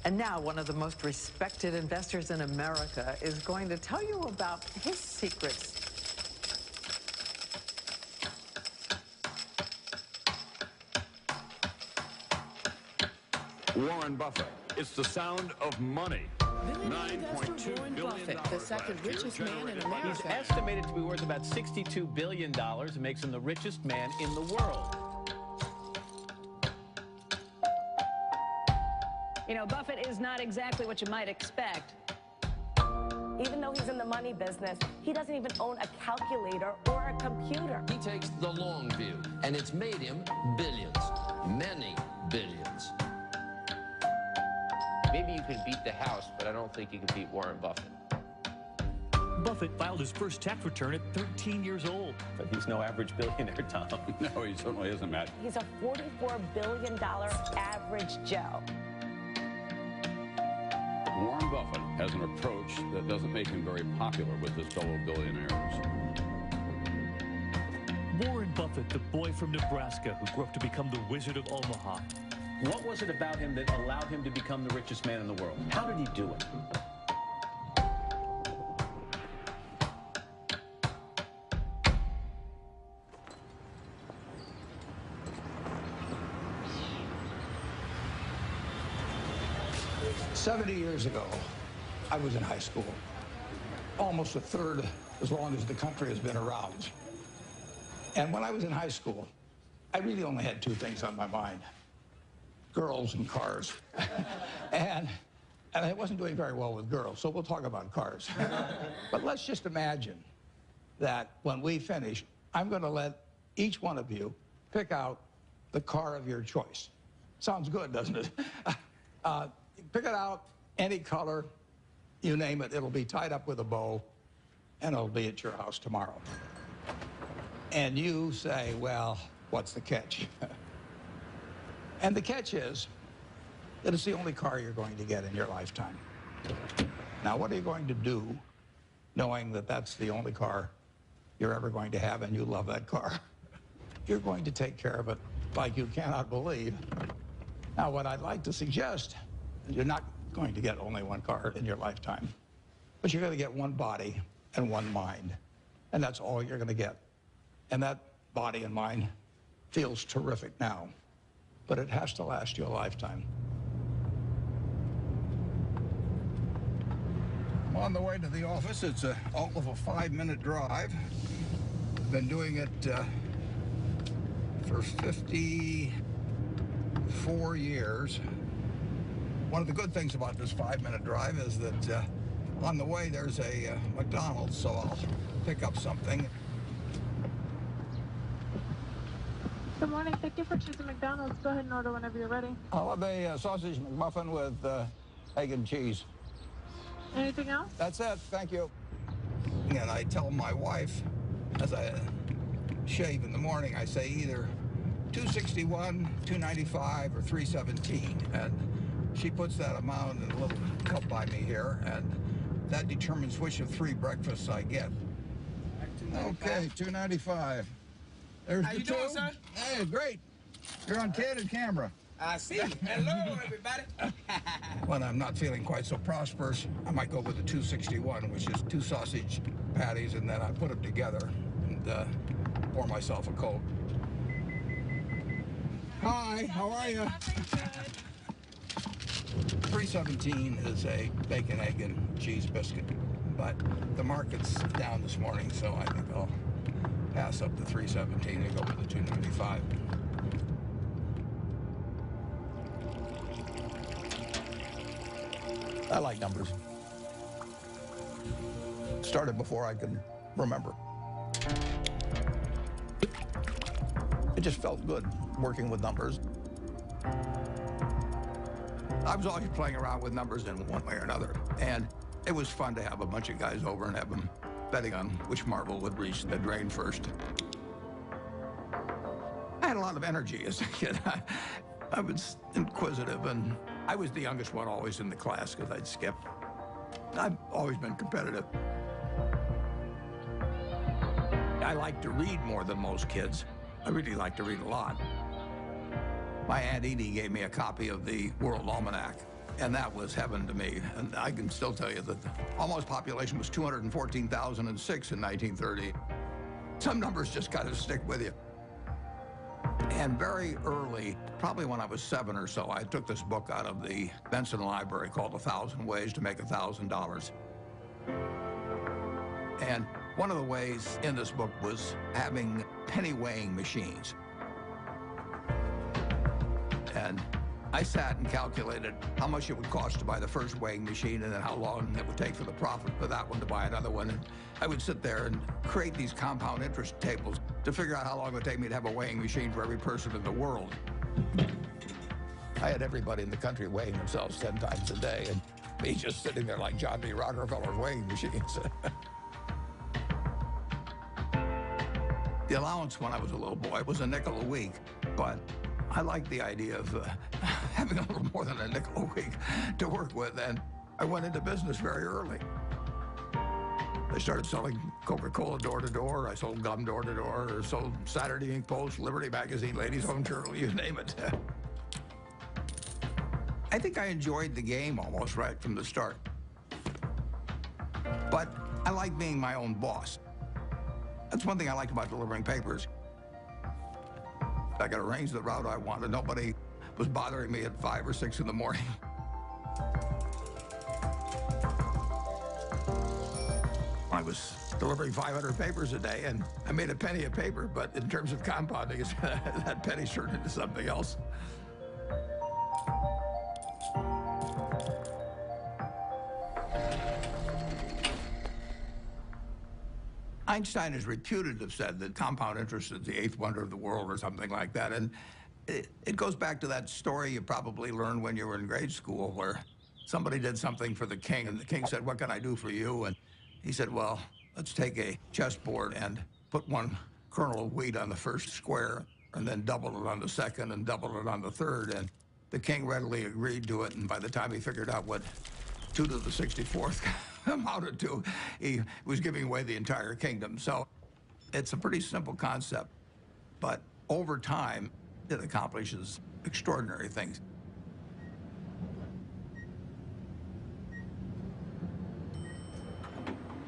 And now one of the most respected investors in America is going to tell you about his secrets. Warren Buffett. It's the sound of money. $9.2 Warren Buffett, the second richest man in America. He's estimated to be worth about $62 billion. It makes him the richest man in the world. You know, Buffett is not exactly what you might expect. Even though he's in the money business, he doesn't even own a calculator or a computer. He takes the long view, and it's made him billions, many billions. Maybe you can beat the House, but I don't think you can beat Warren Buffett. Buffett filed his first tax return at 13 years old. But he's no average billionaire, Tom. No, he certainly isn't, Matt. He's a $44 billion average Joe. Warren Buffett has an approach that doesn't make him very popular with his fellow billionaires. Warren Buffett, the boy from Nebraska who grew up to become the Wizard of Omaha. What was it about him that allowed him to become the richest man in the world? How did he do it? 70 years ago, I was in high school, almost a third as long as the country has been around. And when I was in high school, I really only had two things on my mind: girls and cars. and I wasn't doing very well with girls, so we'll talk about cars. But let's just imagine that when we finish, I'm going to let each one of you pick out the car of your choice. Sounds good, doesn't it? Pick it out, any color, you name it. It'll be tied up with a bow, and it'll be at your house tomorrow. And you say, well, what's the catch? And the catch is that it's the only car you're going to get in your lifetime. Now, what are you going to do knowing that that's the only car you're ever going to have and you love that car? You're going to take care of it like you cannot believe. Now, what I'd like to suggest is you're not going to get only one car in your lifetime, but you're going to get one body and one mind, and that's all you're going to get. And that body and mind feels terrific now, but it has to last you a lifetime. I'm on the way to the office. It's all of a 5-minute drive. I've been doing it for 54 years. One of the good things about this 5-minute drive is that on the way there's a McDonald's, so I'll pick up something. Good morning. Thank you for choosing McDonald's. Go ahead and order whenever you're ready. I'll have a sausage McMuffin with egg and cheese. Anything else? That's it. Thank you. And I tell my wife, as I shave in the morning, I say either 261, 295, or 317. And she puts that amount in a little cup by me here, and that determines which of 3 breakfasts I get. Okay, 295. There's How the you two. doing, sir? Hey, great. You're on candid camera. I see. Hello, everybody. When I'm not feeling quite so prosperous, I might go with the 261, which is 2 sausage patties, and then I put them together and pour myself a Coke. Hi, how are you? 317 is a bacon, egg, and cheese biscuit, but the market's down this morning, so I think I'll pass up the 317 and go with the 295. I like numbers. Started before I can remember. It just felt good working with numbers. I was always playing around with numbers in one way or another, and it was fun to have a bunch of guys over and have them betting on which marble would reach the drain first. I had a lot of energy as a kid. I was inquisitive, and I was the youngest one always in the class because I'd skip. I've always been competitive. I like to read more than most kids. I really like to read a lot. My Aunt Edie gave me a copy of the World Almanac And that was heaven to me. And I can still tell you that the almost population was 214,006 in 1930. Some numbers just kind of stick with you. And very early, probably when I was 7 or so, I took this book out of the Benson Library called 1,000 Ways to Make $1,000. And one of the ways in this book was having penny weighing machines. And I sat and calculated how much it would cost to buy the first weighing machine and then how long it would take for the profit for that one to buy another one. And I would sit there and create these compound interest tables to figure out how long it would take me to have a weighing machine for every person in the world. I had everybody in the country weighing themselves 10 times a day, and me just sitting there like John D. Rockefeller's weighing machines. The allowance when I was a little boy was a nickel a week, but I liked the idea of having a little more than a nickel a week to work with, and I went into business very early. I started selling Coca-Cola door-to-door, I sold gum door-to-door, or sold Saturday Ink Post, Liberty Magazine, Ladies' Home Journal, you name it. I think I enjoyed the game almost right from the start. But I like being my own boss. That's one thing I liked about delivering papers. I could arrange the route I wanted. Nobody was bothering me at 5 or 6 in the morning. I was delivering 500 papers a day, and I made a penny a paper, but in terms of compounding, that penny turned into something else. Einstein is reputed to have said that compound interest is the 8th wonder of the world or something like that. And it goes back to that story you probably learned when you were in grade school where somebody did something for the king and the king said, "What can I do for you?" And he said, "Well, let's take a chessboard and put 1 kernel of wheat on the first square and then double it on the second and double it on the third." And the king readily agreed to it. And by the time he figured out what 2 to the 64th amounted to, he was giving away the entire kingdom. So it's a pretty simple concept, but over time, it accomplishes extraordinary things.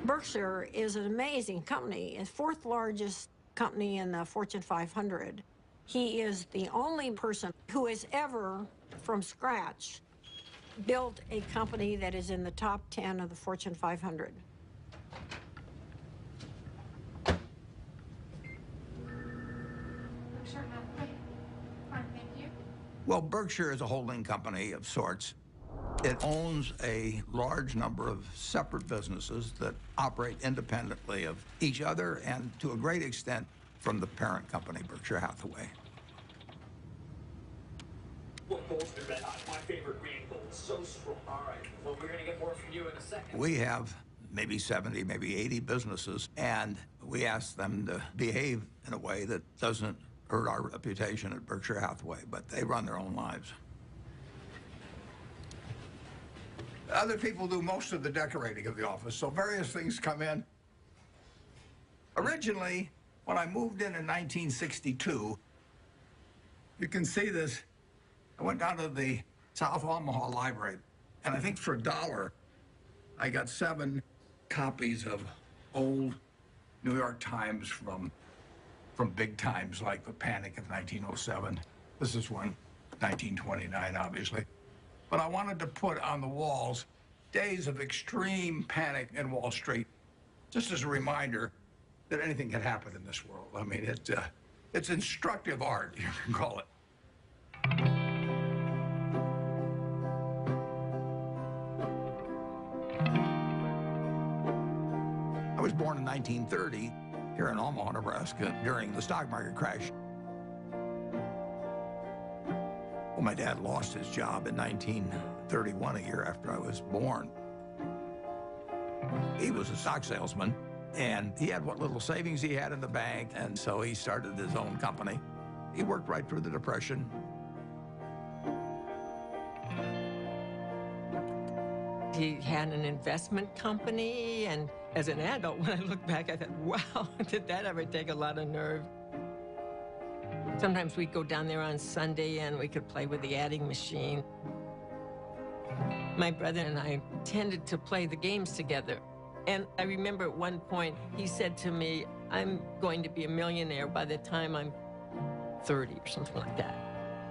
Berkshire is an amazing company. It's 4th largest company in the Fortune 500. He is the only person who has ever, from scratch, built a company that is in the top 10 of the Fortune 500. Well, Berkshire is a holding company of sorts. It owns a large number of separate businesses that operate independently of each other and, to a great extent, from the parent company, Berkshire Hathaway. What gold's been red hot? My favorite green gold. So strong. All right. Well, we're going to get more from you in a second. We have maybe 70, maybe 80 businesses, and we ask them to behave in a way that doesn't hurt our reputation at Berkshire Hathaway, but they run their own lives. Other people do most of the decorating of the office, so various things come in. Originally, when I moved in 1962, you can see this. I went down to the South Omaha Library, and I think for $1, I got 7 copies of old New York Times from big times, like the Panic of 1907. This is one, 1929, obviously. But I wanted to put on the walls days of extreme panic in Wall Street, just as a reminder that anything can happen in this world. I mean, it's instructive art, you can call it. I was born in 1930 here in Omaha, Nebraska, during the stock market crash. Well, my dad lost his job in 1931, a year after I was born. He was a stock salesman, and he had what little savings he had in the bank, and so he started his own company. He worked right through the Depression. He had an investment company, and as an adult, when I look back, I thought, wow, did that ever take a lot of nerve? Sometimes we'd go down there on Sunday and we could play with the adding machine. My brother and I tended to play the games together. And I remember at one point, he said to me, I'm going to be a millionaire by the time I'm 30 or something like that.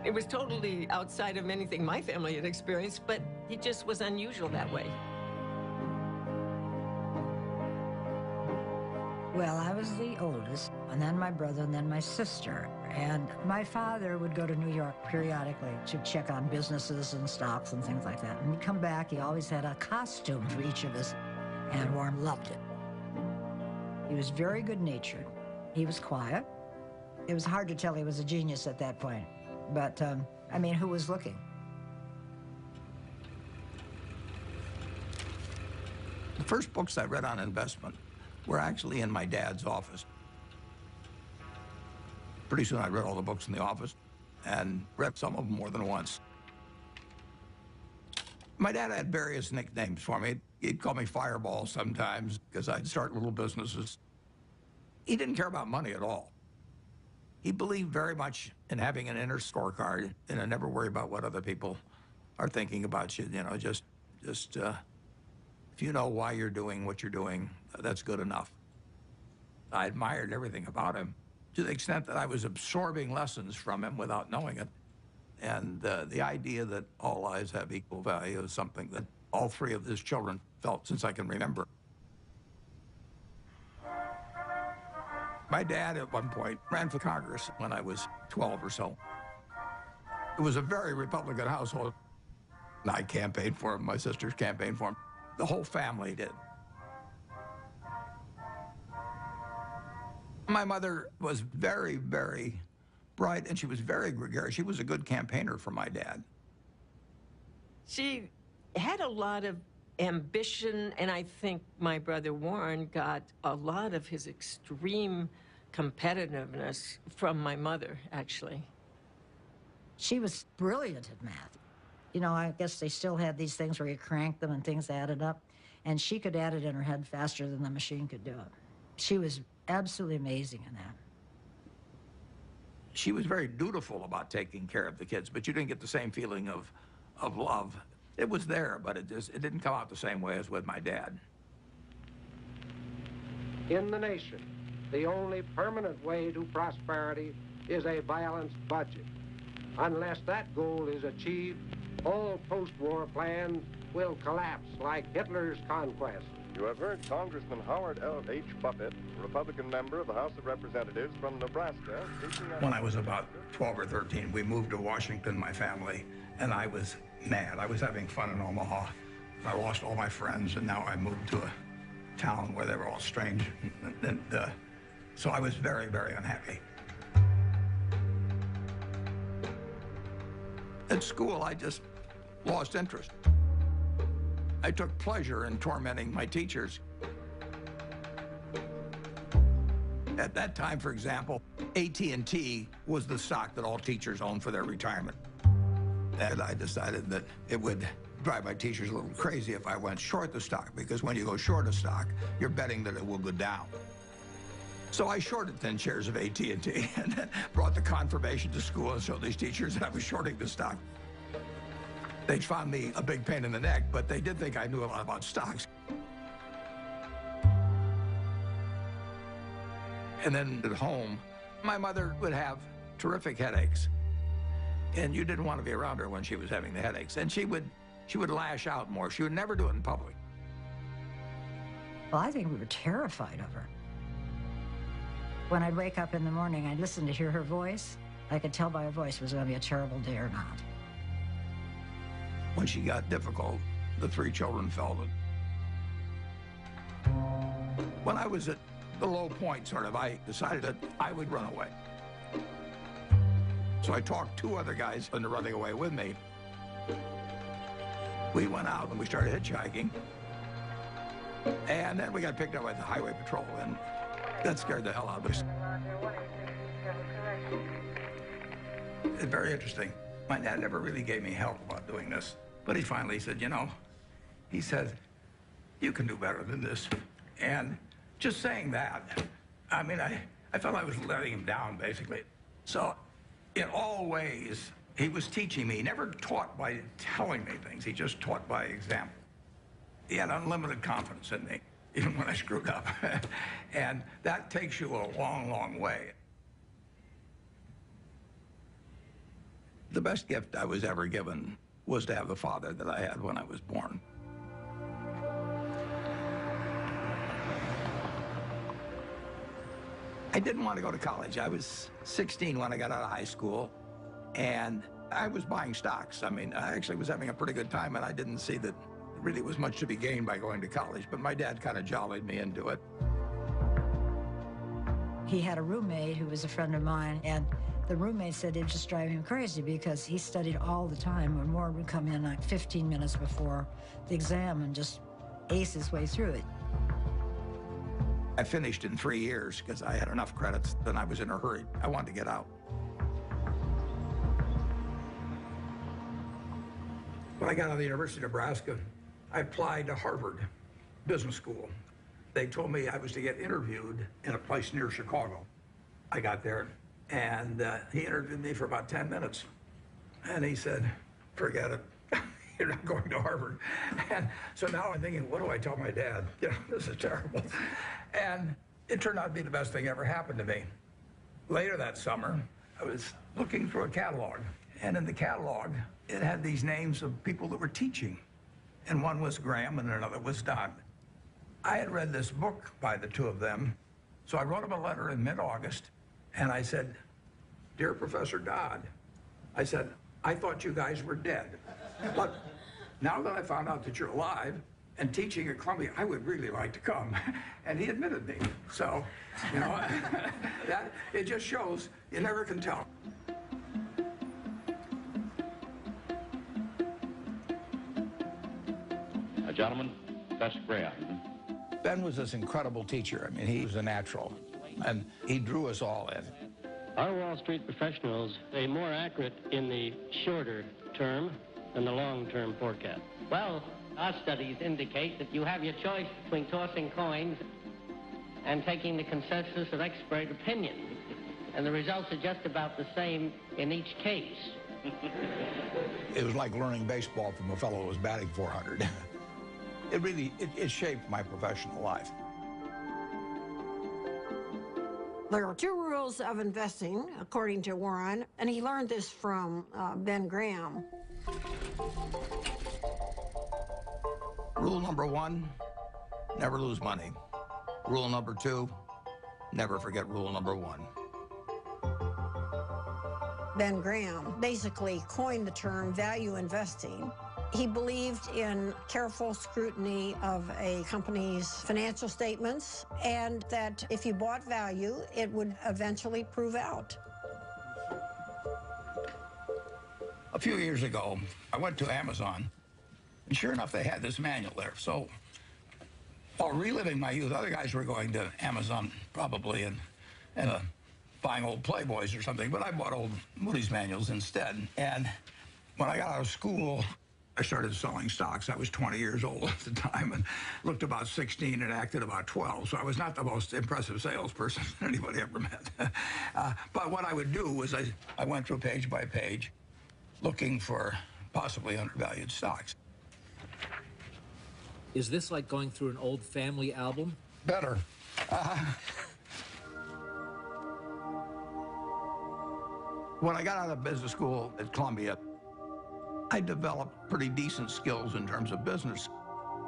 It was totally outside of anything my family had experienced, but he just was unusual that way. Well, I was the oldest, and then my brother, and then my sister. And my father would go to New York periodically to check on businesses and stocks and things like that. And he'd come back, he always had a costume for each of us, and Warren loved it. He was very good-natured. He was quiet. It was hard to tell he was a genius at that point. But, I mean, who was looking? The first books I read on investment were actually in my dad's office. Pretty soon I read all the books in the office and read some of them more than once. My dad had various nicknames for me. He'd call me Fireball sometimes because I'd start little businesses. He didn't care about money at all. He believed very much in having an inner scorecard and never worry about what other people are thinking about you. You know, just if you know why you're doing what you're doing, that's good enough. I admired everything about him to the extent that I was absorbing lessons from him without knowing it. And the idea that all lives have equal value is something that all three of his children felt since I can remember. My dad, at one point, ran for Congress when I was 12 or so. It was a very Republican household. I campaigned for him, my sisters campaigned for him. The whole family did. My mother was very, very bright, and she was very gregarious. She was a good campaigner for my dad. She had a lot of ambition, and I think my brother Warren got a lot of his extreme competitiveness from my mother, actually. She was brilliant at math. You know, I guess they still had these things where you cranked them and things added up, and she could add it in her head faster than the machine could do it. She was absolutely amazing in that. She was very dutiful about taking care of the kids, but you didn't get the same feeling of love. It was there, but it didn't come out the same way as with my dad. In the nation, the only permanent way to prosperity is a balanced budget. Unless that goal is achieved, all post-war plans will collapse like Hitler's conquest. You have heard Congressman Howard L. H. Buffett, Republican member of the House of Representatives from Nebraska, speaking When I was about 12 or 13, we moved to Washington, my family, and I was mad. I was having fun in Omaha. I lost all my friends, and now I moved to a town where they were all strange. So I was very, very unhappy. At school, I just lost interest. I took pleasure in tormenting my teachers. At that time, for example, AT&T was the stock that all teachers owned for their retirement. And I decided that it would drive my teachers a little crazy if I went short the stock, because when you go short a stock, you're betting that it will go down. So I shorted 10 shares of AT&T and then brought the confirmation to school and showed these teachers that I was shorting the stock. They found me a big pain in the neck, but they did think I knew a lot about stocks. And then at home, my mother would have terrific headaches. And you didn't want to be around her when she was having the headaches. And she would lash out more. She would never do it in public. Well, I think we were terrified of her. When I'd wake up in the morning, I'd listen to hear her voice. I could tell by her voice it was going to be a terrible day or not. When she got difficult, the three children felt it. When I was at the low point, sort of, I decided that I would run away. So I talked two other guys into running away with me. We went out and we started hitchhiking. And then we got picked up by the highway patrol, and that scared the hell out of us. It's very interesting. My dad never really gave me help about doing this. But he finally said, you know, he said, you can do better than this. And just saying that, I mean, I felt I was letting him down, basically. So in all ways, He was teaching me. He never taught by telling me things. He just taught by example. He had unlimited confidence in me, even when I screwed up. And that takes you a long, long way. The best gift I was ever given was to have the father that I had when I was born. I didn't want to go to college. I was 16 when I got out of high school, and I was buying stocks. I mean, I actually was having a pretty good time, and I didn't see that there really was much to be gained by going to college, but my dad kind of jollied me into it. He had a roommate who was a friend of mine, and the roommate said it just drove him crazy because he studied all the time, and Warren would come in like 15 minutes before the exam and just ace his way through it. I finished in 3 years because I had enough credits, and I was in a hurry. I wanted to get out. When I got out of the University of Nebraska, I applied to Harvard Business School. They told me I was to get interviewed in a place near Chicago. I got there, and he interviewed me for about 10 minutes. And he said, forget it. You're not going to Harvard. And so now I'm thinking, what do I tell my dad? You know, this is terrible. And it turned out to be the best thing ever happened to me. Later that summer, I was looking through a catalog. And in the catalog, it had these names of people that were teaching. And one was Graham and another was Dodd. I had read this book by the two of them. So I wrote him a letter in mid-August. And I said, Dear Professor Dodd, I said, I thought you guys were dead. But now that I found out that you're alive and teaching at Columbia, I would really like to come. And he admitted me. So, you know, that it just shows you never can tell. Gentlemen, that's Graham. Ben was this incredible teacher. I mean, he was a natural, and he drew us all in. Are Wall Street professionals more accurate in the shorter term than the long-term forecast? Well, our studies indicate that you have your choice between tossing coins and taking the consensus of expert opinion. And the results are just about the same in each case. It was like learning baseball from a fellow who was batting 400. It shaped my professional life. There are two rules of investing, according to Warren, and he learned this from Ben Graham. Rule number 1, never lose money. Rule number 2, never forget rule number 1. Ben Graham basically coined the term value investing. He believed in careful scrutiny of a company's financial statements, and that if you bought value, it would eventually prove out. A few years ago, I went to Amazon, and sure enough, they had this manual there. So, while reliving my youth, other guys were going to Amazon probably and buying old Playboys or something, but I bought old Moody's manuals instead. And when I got out of school, I started selling stocks. I was 20 years old at the time and looked about 16 and acted about 12. So I was not the most impressive salesperson anybody ever met. But what I would do was I went through page by page looking for possibly undervalued stocks. Is this like going through an old family album? Better. When I got out of business school at Columbia, I developed pretty decent skills in terms of business,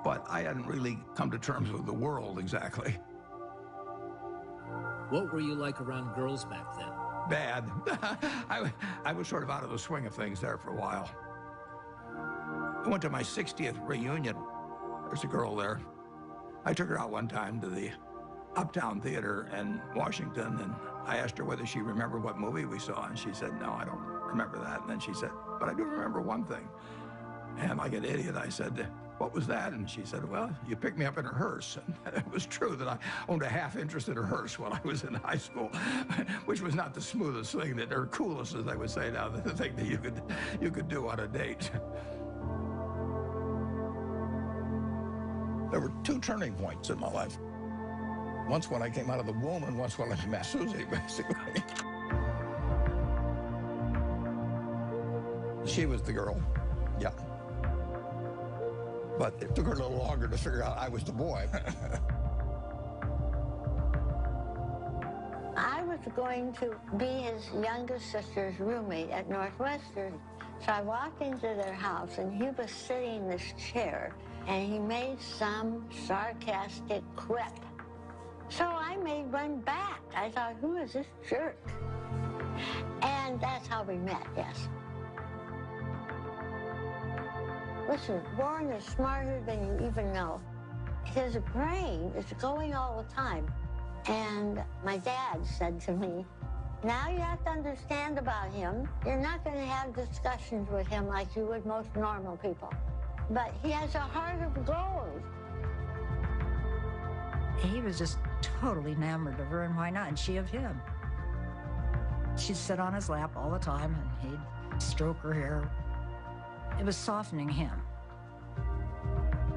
but I hadn't really come to terms with the world exactly. What were you like around girls back then? Bad. I was sort of out of the swing of things there for a while. I went to my 60th reunion. There's a girl there. I took her out one time to the Uptown Theater in Washington, and I asked her whether she remembered what movie we saw, and she said, no, I don't remember that. And then she said, but I do remember one thing. And like an idiot, I said, what was that? And she said, well, you picked me up in a hearse. And it was true that I owned a half interest in a hearse when I was in high school, which was not the smoothest thing, or coolest, as I would say now, the thing that you could do on a date. There were two turning points in my life. Once when I came out of the womb, and once when I met Susie, basically. She was the girl, yeah. But it took her a little longer to figure out I was the boy. I was going to be his youngest sister's roommate at Northwestern. So I walked into their house, and he was sitting in this chair, and he made some sarcastic quip. So I made one back. I thought, who is this jerk? And that's how we met, yes. Listen, Warren is smarter than you even know. His brain is going all the time. And my dad said to me, now you have to understand about him. You're not going to have discussions with him like you would most normal people. But he has a heart of gold. He was just totally enamored of her, and why not? And she of him. She'd sit on his lap all the time, and he'd stroke her hair. It was softening him.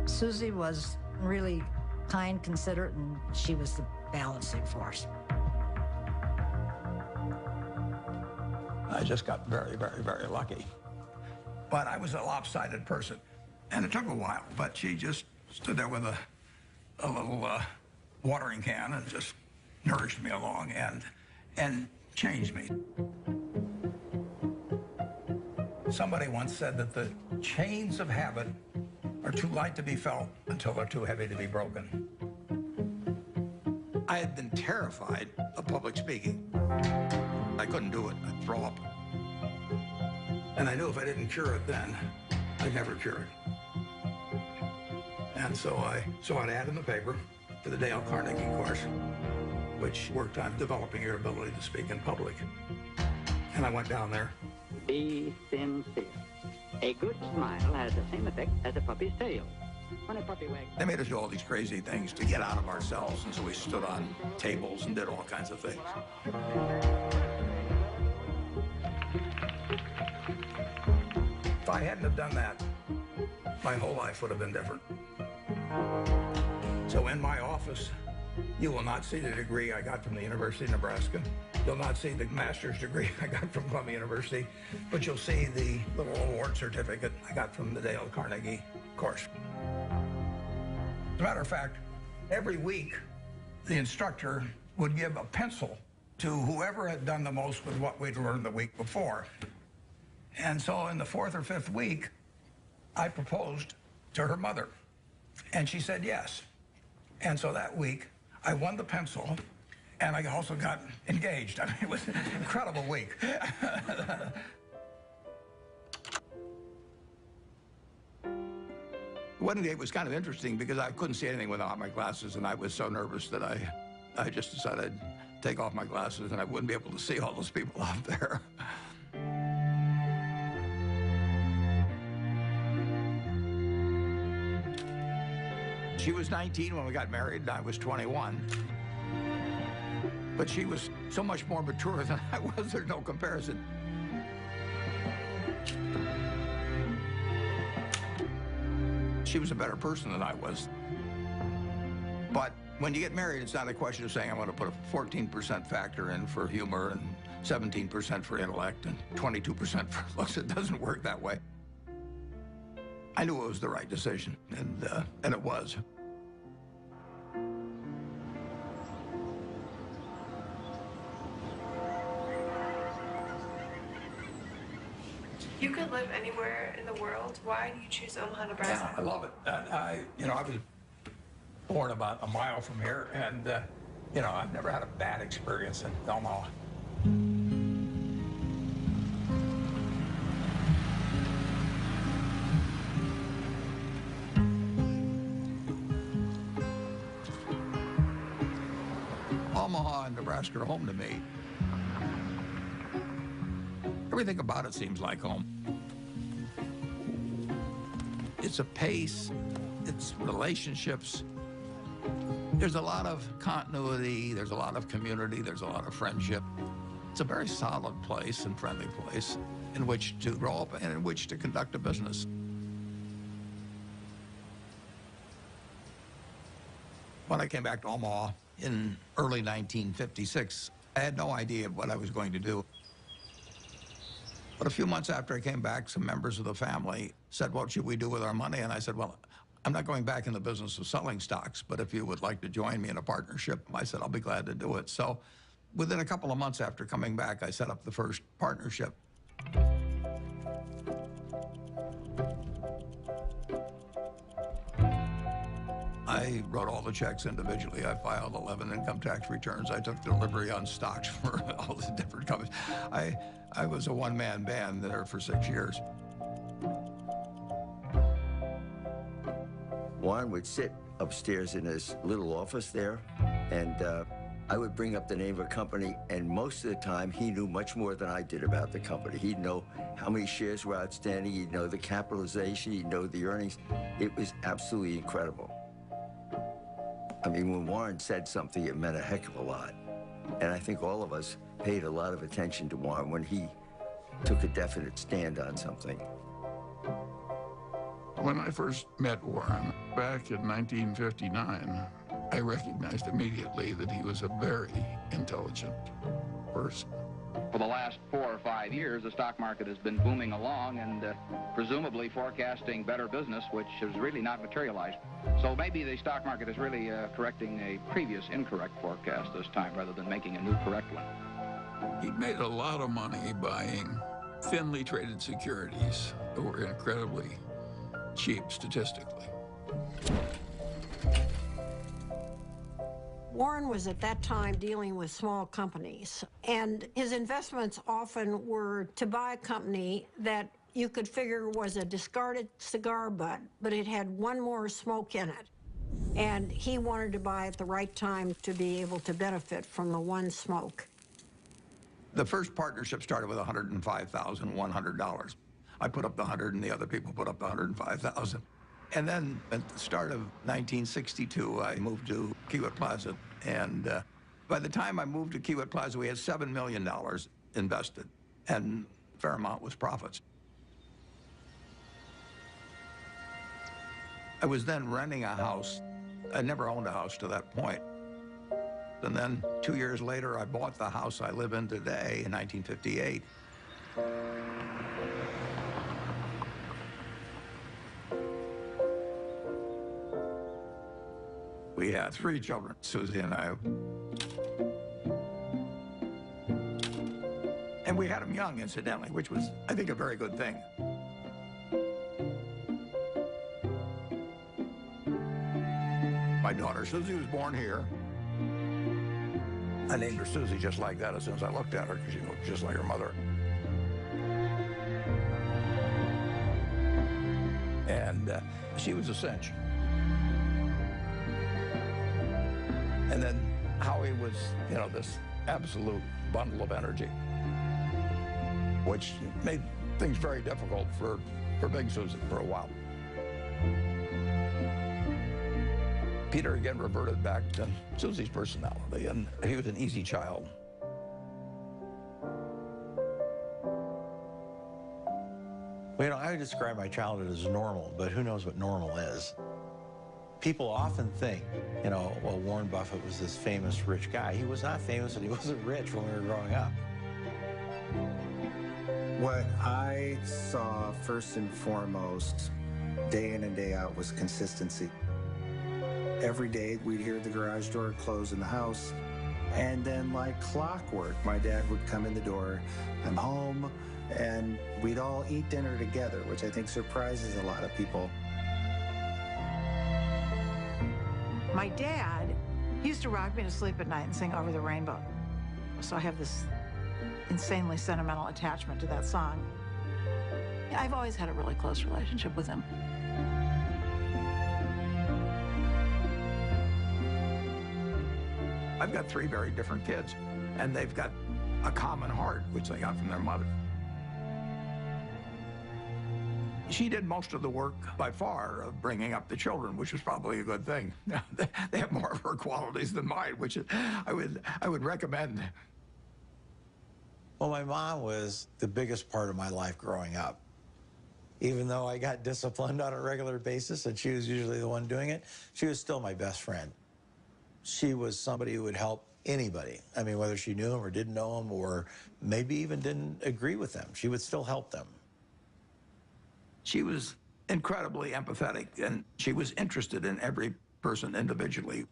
Susie was really kind, considerate, and she was the balancing force. I just got very, very, very lucky. But I was a lopsided person, and it took a while, but she just stood there with a little watering can and just nourished me along and changed me. Somebody once said that the chains of habit are too light to be felt until they're too heavy to be broken. I had been terrified of public speaking. I couldn't do it. I'd throw up. And I knew if I didn't cure it then, I'd never cure it. And so I saw an ad in the paper for the Dale Carnegie course, which worked on developing your ability to speak in public. And I went down there. Be sincere. A good smile has the same effect as a puppy's tail. When a puppy wags... They made us do all these crazy things to get out of ourselves, and so we stood on tables and did all kinds of things. If I hadn't have done that, my whole life would have been different. So in my office, you will not see the degree I got from the University of Nebraska. You'll not see the master's degree I got from Columbia University, but you'll see the little award certificate I got from the Dale Carnegie course. As a matter of fact, every week, the instructor would give a pencil to whoever had done the most with what we'd learned the week before. And so in the fourth or fifth week, I proposed to her mother, and she said yes. And so that week, I won the pencil, and I also got engaged. I mean, it was an incredible week. Wedding day was kind of interesting because I couldn't see anything without my glasses, and I was so nervous that I just decided I'd take off my glasses and I wouldn't be able to see all those people out there. She was 19 when we got married, and I was 21. But she was so much more mature than I was, there's no comparison. She was a better person than I was. But when you get married, it's not a question of saying, I'm going to put a 14% factor in for humor and 17% for intellect and 22% for looks. It doesn't work that way. I knew it was the right decision, and it was. You could live anywhere in the world. Why do you choose Omaha, Nebraska? Yeah, I love it. I was born about a mile from here, and I've never had a bad experience in Omaha. Omaha and Nebraska are home to me. Everything about it seems like home. It's a pace, it's relationships. There's a lot of continuity, there's a lot of community, there's a lot of friendship. It's a very solid place and friendly place in which to grow up and in which to conduct a business. When I came back to Omaha in early 1956, I had no idea what I was going to do. But a few months after I came back, some members of the family said, what should we do with our money? And I said, well, I'm not going back in the business of selling stocks, but if you would like to join me in a partnership, I said, I'll be glad to do it. So within a couple of months after coming back, I set up the first partnership. I wrote all the checks individually. I filed 11 income tax returns. I took delivery on stocks for all the different companies. I was a one-man band there for 6 years. Warren would sit upstairs in his little office there, and I would bring up the name of a company, and most of the time, he knew much more than I did about the company. He'd know how many shares were outstanding, he'd know the capitalization, he'd know the earnings. It was absolutely incredible. I mean, when Warren said something, it meant a heck of a lot. And I think all of us paid a lot of attention to Warren when he took a definite stand on something. When I first met Warren back in 1959, I recognized immediately that he was a very intelligent person. For the last 4 or 5 years, the stock market has been booming along and presumably forecasting better business, which has really not materialized. So maybe the stock market is really correcting a previous incorrect forecast this time rather than making a new correct one. He made a lot of money buying thinly traded securities that were incredibly cheap statistically. Warren was at that time dealing with small companies, and his investments often were to buy a company that you could figure was a discarded cigar butt, but it had one more smoke in it. And he wanted to buy at the right time to be able to benefit from the one smoke. The first partnership started with $105,100. I put up the 100 and the other people put up the 105,000. And then at the start of 1962, I moved to Kiewit Plaza. And by the time I moved to Kiewit Plaza, we had $7 million invested, and a fair amount was profits. I was then renting a house. I never owned a house to that point. And then 2 years later, I bought the house I live in today in 1958. We had 3 children, Susie and I. And we had them young, incidentally, which was, I think, a very good thing. My daughter, Susie, was born here. I named her Susie just like that as soon as I looked at her, because she looked just like her mother. And she was a cinch. And then Howie was, you know, this absolute bundle of energy, which made things very difficult for Big Susan for a while. Peter again reverted back to Susie's personality, and he was an easy child. Well, you know, I would describe my childhood as normal, but who knows what normal is. People often think, you know, well, Warren Buffett was this famous rich guy. He was not famous and he wasn't rich when we were growing up. What I saw first and foremost, day in and day out, was consistency. Every day we'd hear the garage door close in the house, and then like clockwork, my dad would come in the door, I'm home, and we'd all eat dinner together, which I think surprises a lot of people. My dad, he used to rock me to sleep at night and sing Over the Rainbow. So I have this insanely sentimental attachment to that song. I've always had a really close relationship with him. I've got 3 very different kids, and they've got a common heart, which they got from their mother. She did most of the work, by far, of bringing up the children, which was probably a good thing. They have more of her qualities than mine, which I would recommend. Well, my mom was the biggest part of my life growing up. Even though I got disciplined on a regular basis, and she was usually the one doing it, she was still my best friend. She was somebody who would help anybody. I mean, whether she knew them or didn't know them, or maybe even didn't agree with them, she would still help them. She was incredibly empathetic, and she was interested in every person individually.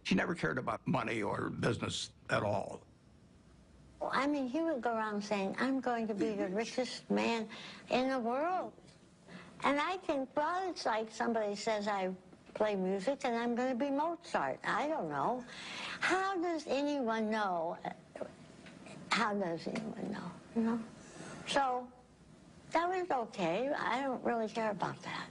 She never cared about money or business at all. I mean, he would go around saying, I'm going to be the richest man in the world. And I think, well, it's like somebody says I play music and I'm going to be Mozart. I don't know. How does anyone know? How does anyone know, you know? So that was okay. I don't really care about that.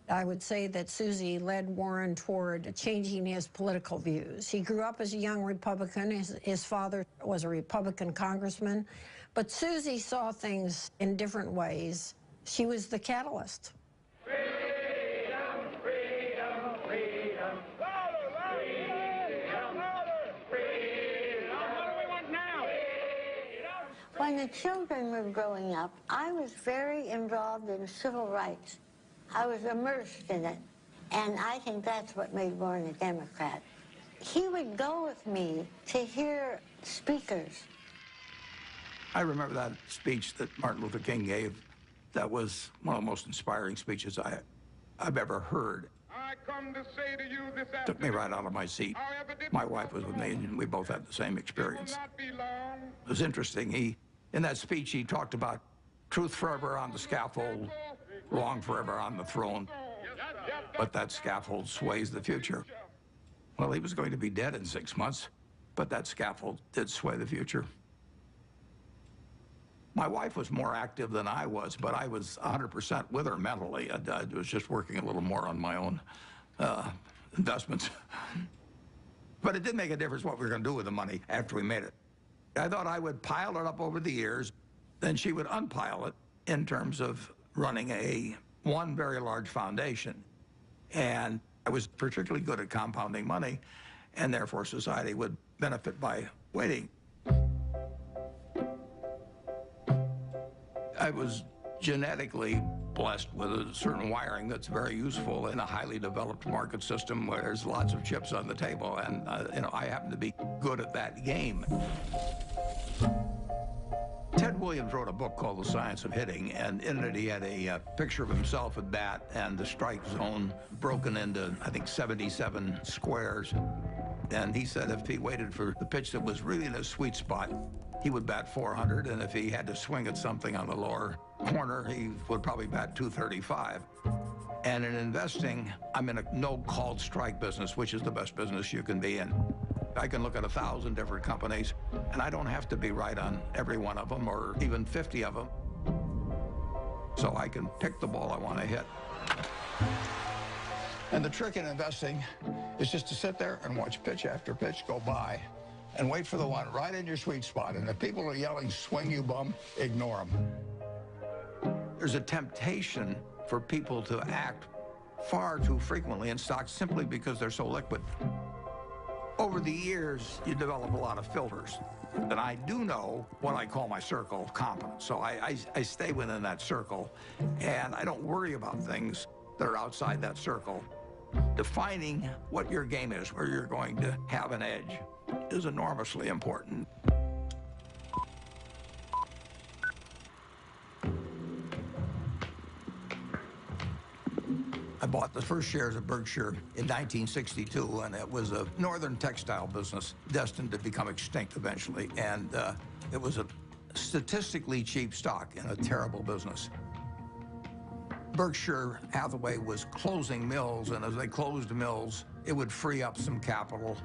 I would say that Susie led Warren toward changing his political views. He grew up as a young Republican. His father was a Republican congressman. But Susie saw things in different ways. She was the catalyst. Freedom, freedom, freedom. Freedom. What do we want now? When the children were growing up, I was very involved in civil rights. I was immersed in it, and I think that's what made Warren a Democrat. He would go with me to hear speakers. I remember that speech that Martin Luther King gave. That was one of the most inspiring speeches I've ever heard. I come to say to you this afternoon, Took me right out of my seat. My wife was with me, and we both had the same experience. It was interesting. In that speech, he talked about truth forever on the scaffold, wrong forever on the throne, but that scaffold sways the future. Well, he was going to be dead in 6 months, but that scaffold did sway the future. My wife was more active than I was, but I was 100% with her mentally. I was just working a little more on my own investments. But it did make a difference what we were going to do with the money after we made it. I thought I would pile it up over the years, then she would unpile it in terms of running one very large foundation. And I was particularly good at compounding money, and therefore society would benefit by waiting. I was genetically blessed with a certain wiring that's very useful in a highly developed market system where there's lots of chips on the table, and I happen to be good at that game. Ted Williams wrote a book called The Science of Hitting, and in it he had a picture of himself at bat and the strike zone broken into, I think, 77 squares. And he said if he waited for the pitch that was really in a sweet spot, he would bat 400, and if he had to swing at something on the lower corner, he would probably bat 235. And in investing, I'm in a no-called strike business, which is the best business you can be in. I can look at 1,000 different companies, and I don't have to be right on every one of them, or even 50 of them. So I can pick the ball I want to hit. And the trick in investing is just to sit there and watch pitch after pitch go by and wait for the one right in your sweet spot. And if people are yelling, swing you bum, ignore them. There's a temptation for people to act far too frequently in stocks simply because they're so liquid. Over the years, you develop a lot of filters. And I do know what I call my circle of competence. So I stay within that circle, and I don't worry about things that are outside that circle. Defining what your game is, where you're going to have an edge, is enormously important. I bought the first shares of Berkshire in 1962, and it was a northern textile business destined to become extinct eventually. And it was a statistically cheap stock in a terrible business. Berkshire Hathaway was closing mills, and as they closed mills, it would free up some capital,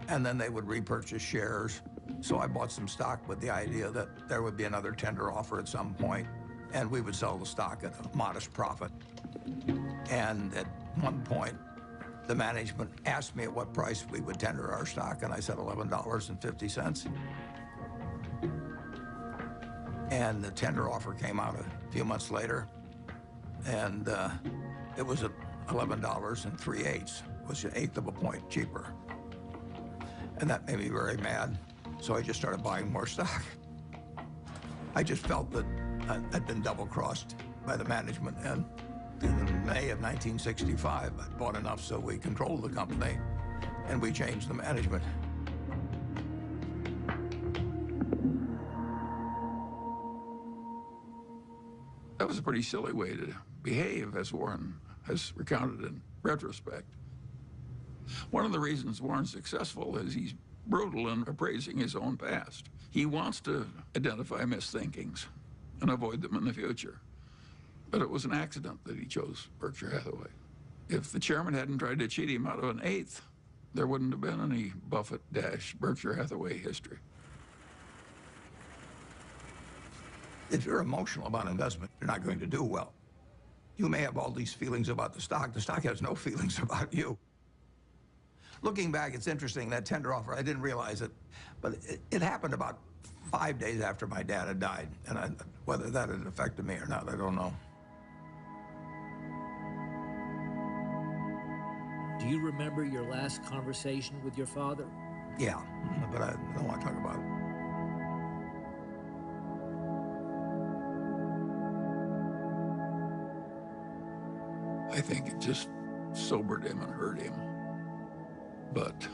and then they would repurchase shares. So I bought some stock with the idea that there would be another tender offer at some point, and we would sell the stock at a modest profit. And at one point, the management asked me at what price we would tender our stock, and I said $11.50. And the tender offer came out a few months later, and it was at $11.03, which was an eighth of a point cheaper. And that made me very mad, so I just started buying more stock. I just felt that I'd been double-crossed by the management, and in May of 1965, I bought enough so we controlled the company. and we changed the management. That was a pretty silly way to behave, as Warren has recounted in retrospect. One of the reasons Warren's successful is he's brutal in appraising his own past. He wants to identify misthinkings and avoid them in the future. But it was an accident that he chose Berkshire Hathaway. If the chairman hadn't tried to cheat him out of an eighth, there wouldn't have been any Buffett-Berkshire Hathaway history. If you're emotional about investment, you're not going to do well. You may have all these feelings about the stock has no feelings about you. Looking back, it's interesting, that tender offer, I didn't realize it, but it happened about 5 days after my dad had died, and whether that had affected me or not, I don't know. Do you remember your last conversation with your father? Yeah, but I don't want to talk about it. I think it just sobered him and hurt him. But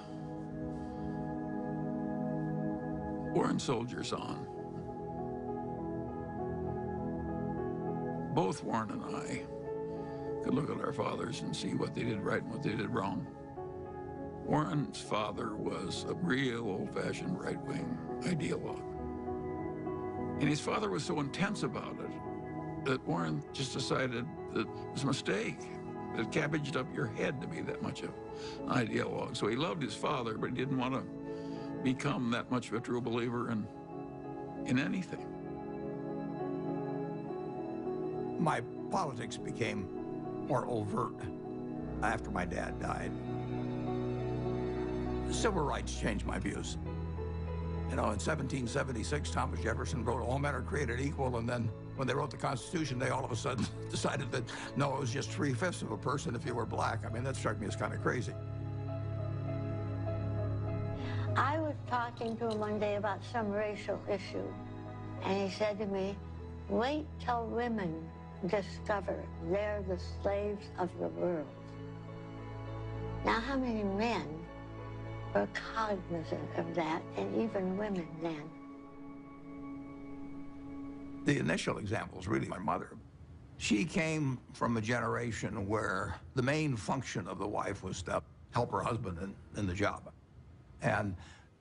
Warren soldiers on. Both Warren and I could look at our fathers and see what they did right and what they did wrong. Warren's father was a real old-fashioned right-wing ideologue. And his father was so intense about it that Warren just decided that it was a mistake. It cabbaged up your head to be that much of an ideologue. So he loved his father, but he didn't want to become that much of a true believer in anything. My politics became more overt after my dad died. Civil rights changed my views. You know, in 1776, Thomas Jefferson wrote, "All men are created equal," and then when they wrote the Constitution, they all of a sudden decided that, no, it was just 3/5 of a person if you were black. I mean, that struck me as kind of crazy. I was talking to him one day about some racial issue, and he said to me, "Wait till women discover they're the slaves of the world." Now, how many men were cognizant of that, and even women then? The initial example is really my mother. She came from a generation where the main function of the wife was to help her husband in the job. And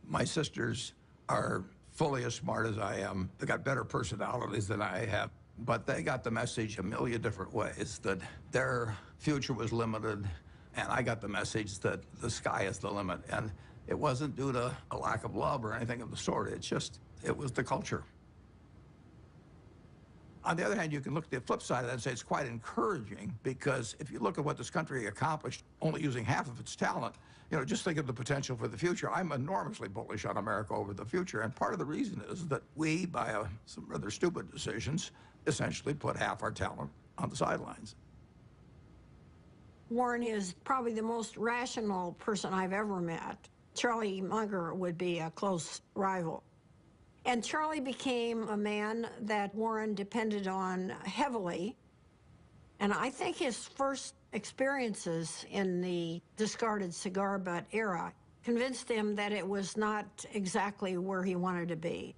my sisters are fully as smart as I am. They got better personalities than I have, but they got the message a million different ways that their future was limited, and I got the message that the sky is the limit. And it wasn't due to a lack of love or anything of the sort. It was the culture. On the other hand, you can look at the flip side of that and say it's quite encouraging, because if you look at what this country accomplished only using half of its talent, you know, just think of the potential for the future. I'm enormously bullish on America over the future, and part of the reason is that we, by some rather stupid decisions, essentially put half our talent on the sidelines. Warren is probably the most rational person I've ever met. Charlie Munger would be a close rival. And Charlie became a man that Warren depended on heavily. And I think his first experiences in the discarded cigar butt era convinced him that it was not exactly where he wanted to be.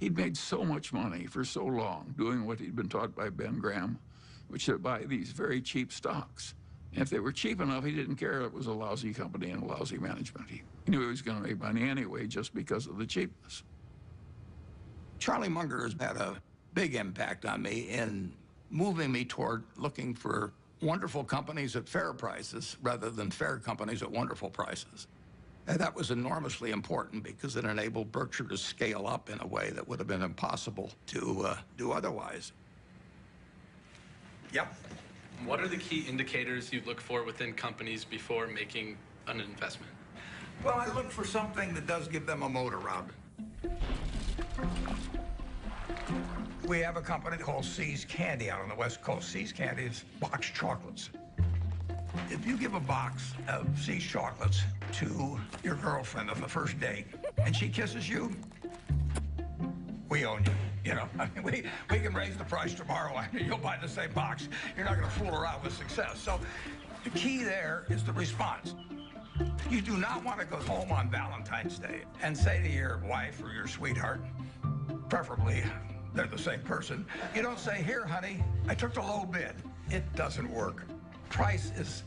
He'd made so much money for so long doing what he'd been taught by Ben Graham, which is to buy these very cheap stocks. And if they were cheap enough, he didn't care it was a lousy company and a lousy management. He knew he was going to make money anyway just because of the cheapness. Charlie Munger has had a big impact on me in moving me toward looking for wonderful companies at fair prices rather than fair companies at wonderful prices. And that was enormously important because it enabled Berkshire to scale up in a way that would have been impossible to do otherwise. Yep. What are the key indicators you look for within companies before making an investment? Well, I look for something that does give them a moat around it. We have a company called See's Candy out on the West Coast. See's Candy is boxed chocolates. If you give a box of See's chocolates to your girlfriend on the first date and she kisses you, we own you. You know, I mean, we can raise the price tomorrow and you'll buy the same box. You're not going to fool around with success. So the key there is the response. You do not want to go home on Valentine's Day and say to your wife or your sweetheart, preferably they're the same person, you don't say, here, honey, I took the low bid. It doesn't work. Price is,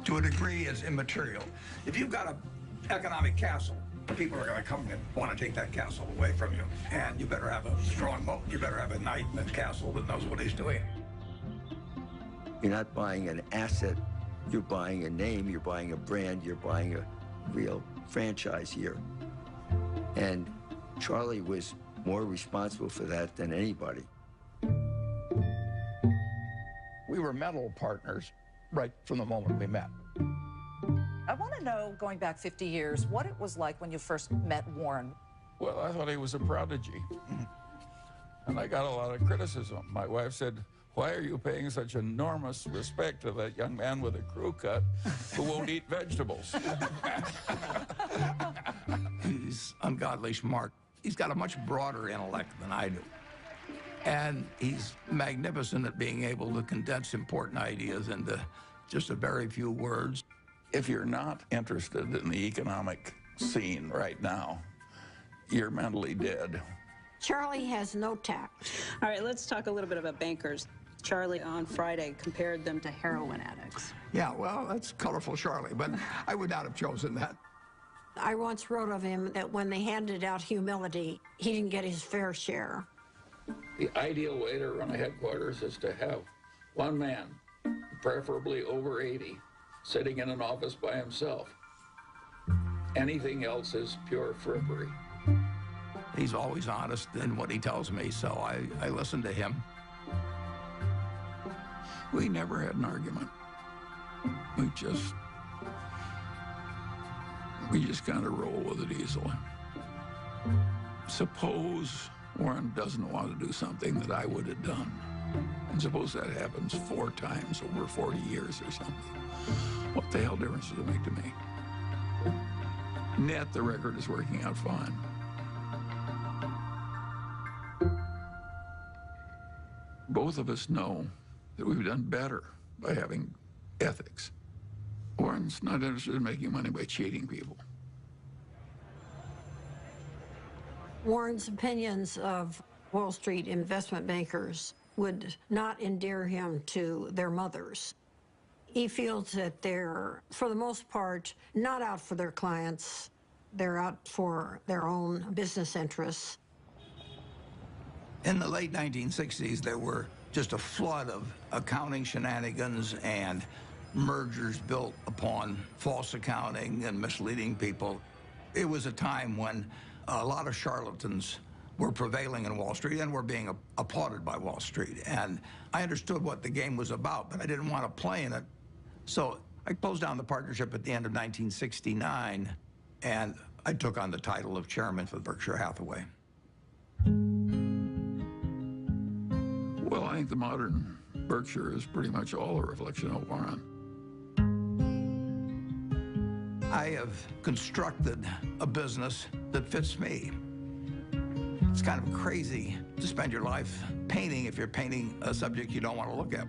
to a degree, is immaterial. If you've got an economic castle, people are going to come and want to take that castle away from you. And you better have a strong moat. You better have a knight in the castle that knows what he's doing. You're not buying an asset. You're buying a name. You're buying a brand. You're buying a real franchise here. And Charlie was more responsible for that than anybody. We were mental partners right from the moment we met. I want to know, going back 50 years, what it was like when you first met Warren. Well, I thought he was a prodigy. And I got a lot of criticism. My wife said, why are you paying such enormous respect to that young man with a crew cut who won't eat vegetables? He's ungodly smart. He's got a much broader intellect than I do. And he's magnificent at being able to condense important ideas into just a very few words. If you're not interested in the economic scene right now, you're mentally dead. Charlie has no tact. All right, let's talk a little bit about bankers. Charlie on Friday compared them to heroin addicts. Yeah, well, that's colorful, Charlie, but I would not have chosen that. I once wrote of him that when they handed out humility, he didn't get his fair share. The ideal way to run a headquarters is to have one man, preferably over 80, sitting in an office by himself. Anything else is pure frippery. He's always honest in what he tells me, so I listen to him. We never had an argument. We just kind of roll with it easily. Suppose Warren doesn't want to do something that I would have done. And suppose that happens 4 times over 40 years or something. What the hell difference does it make to me? Net, the record is working out fine. Both of us know that we've done better by having ethics. Warren's not interested in making money by cheating people. Warren's opinions of Wall Street investment bankers would not endear him to their mothers. He feels that they're, for the most part, not out for their clients. They're out for their own business interests. In the late 1960s, there were just a flood of accounting shenanigans and mergers built upon false accounting and misleading people. It was a time when a lot of charlatans were prevailing in Wall Street and were being applauded by Wall Street. And I understood what the game was about, but I didn't want to play in it. So I closed down the partnership at the end of 1969, and I took on the title of chairman for Berkshire Hathaway. Well, I think the modern Berkshire is pretty much all a reflection of Warren. I have constructed a business that fits me. It's kind of crazy to spend your life painting if you're painting a subject you don't want to look at.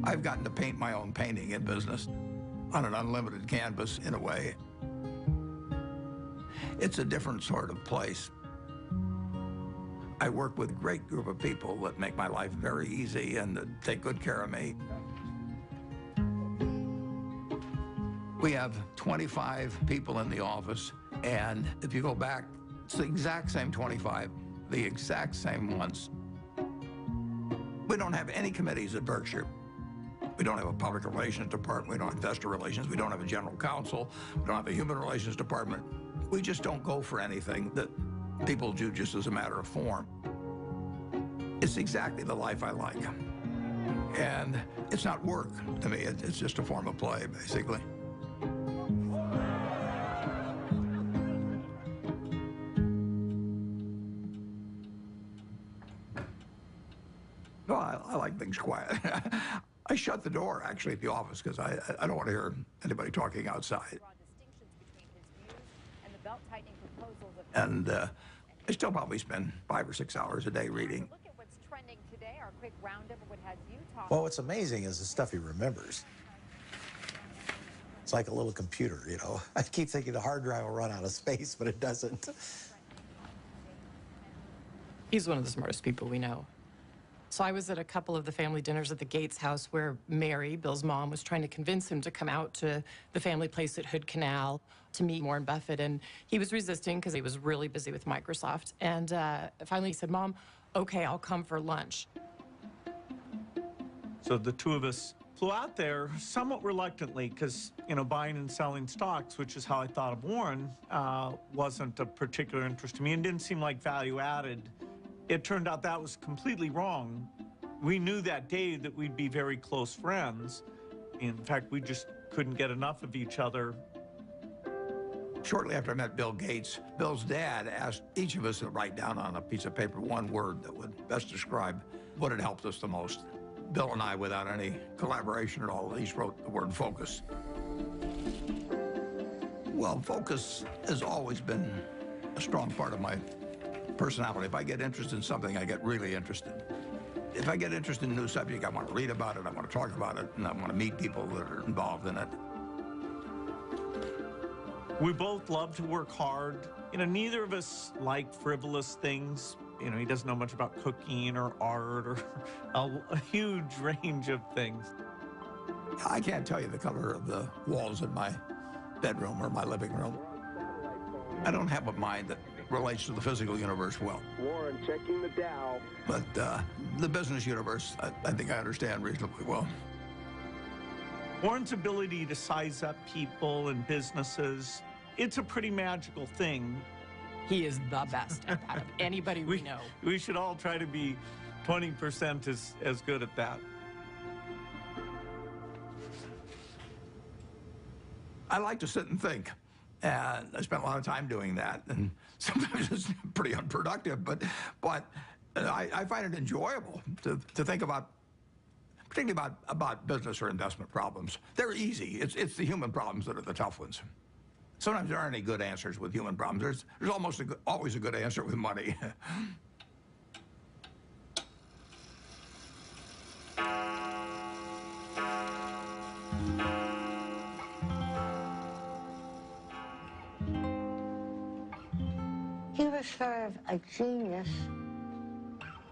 I've gotten to paint my own painting in business on an unlimited canvas, in a way. It's a different sort of place. I work with a great group of people that make my life very easy and that take good care of me. We have 25 people in the office, and if you go back, it's the exact same 25, the exact same ones. We don't have any committees at Berkshire. We don't have a public relations department. We don't have investor relations. We don't have a general counsel. We don't have a human relations department. We just don't go for anything that people do just as a matter of form. It's exactly the life I like. And it's not work to me. It's just a form of play, basically. Well, I like things quiet. I shut the door, actually, at the office because I don't want to hear anybody talking outside. And I still probably spend 5 or 6 hours a day reading. Look at what's trending today. Our quick roundup of what has you talking. Well, what's amazing is the stuff he remembers. It's like a little computer, you know. I keep thinking the hard drive will run out of space, but it doesn't. He's one of the smartest people we know. So I was at a couple of the family dinners at the Gates house where Mary, Bill's mom, was trying to convince him to come out to the family place at Hood Canal to meet Warren Buffett. And he was resisting because he was really busy with Microsoft. And finally he said, Mom, okay, I'll come for lunch. So the two of us flew out there somewhat reluctantly because, you know, buying and selling stocks, which is how I thought of Warren, wasn't of particular interest to me and didn't seem like value added. It turned out that was completely wrong. We knew that day that we'd be very close friends. In fact, we just couldn't get enough of each other. Shortly after I met Bill Gates, Bill's dad asked each of us to write down on a piece of paper one word that would best describe what had helped us the most. Bill and I, without any collaboration at all, each wrote the word focus. Well, focus has always been a strong part of my personality. If I get interested in something, I get really interested. If I get interested in a new subject, I want to read about it, I want to talk about it, and I want to meet people that are involved in it. We both love to work hard. You know, neither of us like frivolous things. You know, he doesn't know much about cooking or art or a huge range of things. I can't tell you the color of the walls in my bedroom or my living room. I don't have a mind that relates to the physical universe well. Warren checking the Dow. But the business universe, I think I understand reasonably well. Warren's ability to size up people and businesses, it's a pretty magical thing. He is the best at that of anybody we know. We should all try to be 20% as good at that. I like to sit and think. And I spent a lot of time doing that, and sometimes it's pretty unproductive, but I find it enjoyable to think about, particularly about business or investment problems. They're easy. It's the human problems that are the tough ones. Sometimes there aren't any good answers with human problems. There's almost always a good answer with money. He was sort of a genius.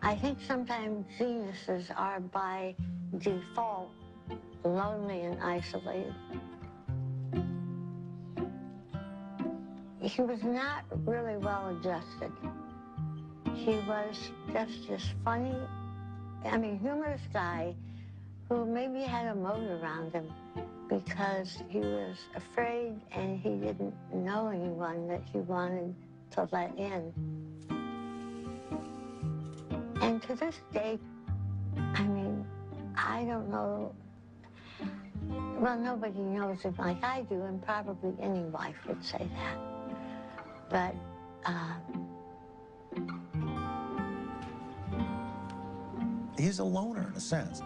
I think sometimes geniuses are by default lonely and isolated. He was not really well adjusted. He was just this funny, humorous guy who maybe had a moat around him because he was afraid and he didn't know anyone that he wanted to let in. And to this day, I don't know, well, nobody knows him like I do, and probably any wife would say that. But, he's a loner in a sense.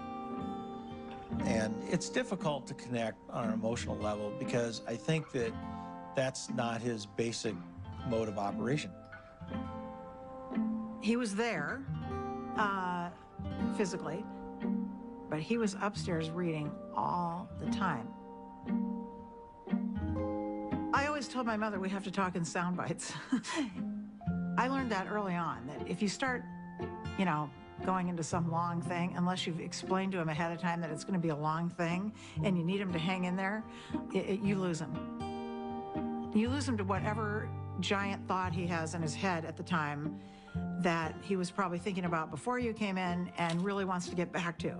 And it's difficult to connect on an emotional level because I think that that's not his basic mode of operation. He was there, physically, but he was upstairs reading all the time. I always told my mother we have to talk in sound bites. I learned that early on, that if you start, going into some long thing, unless you've explained to him ahead of time that it's going to be a long thing and you need him to hang in there, you lose him. You lose him to whatever giant thought he has in his head at the time that he was probably thinking about before you came in and really wants to get back to.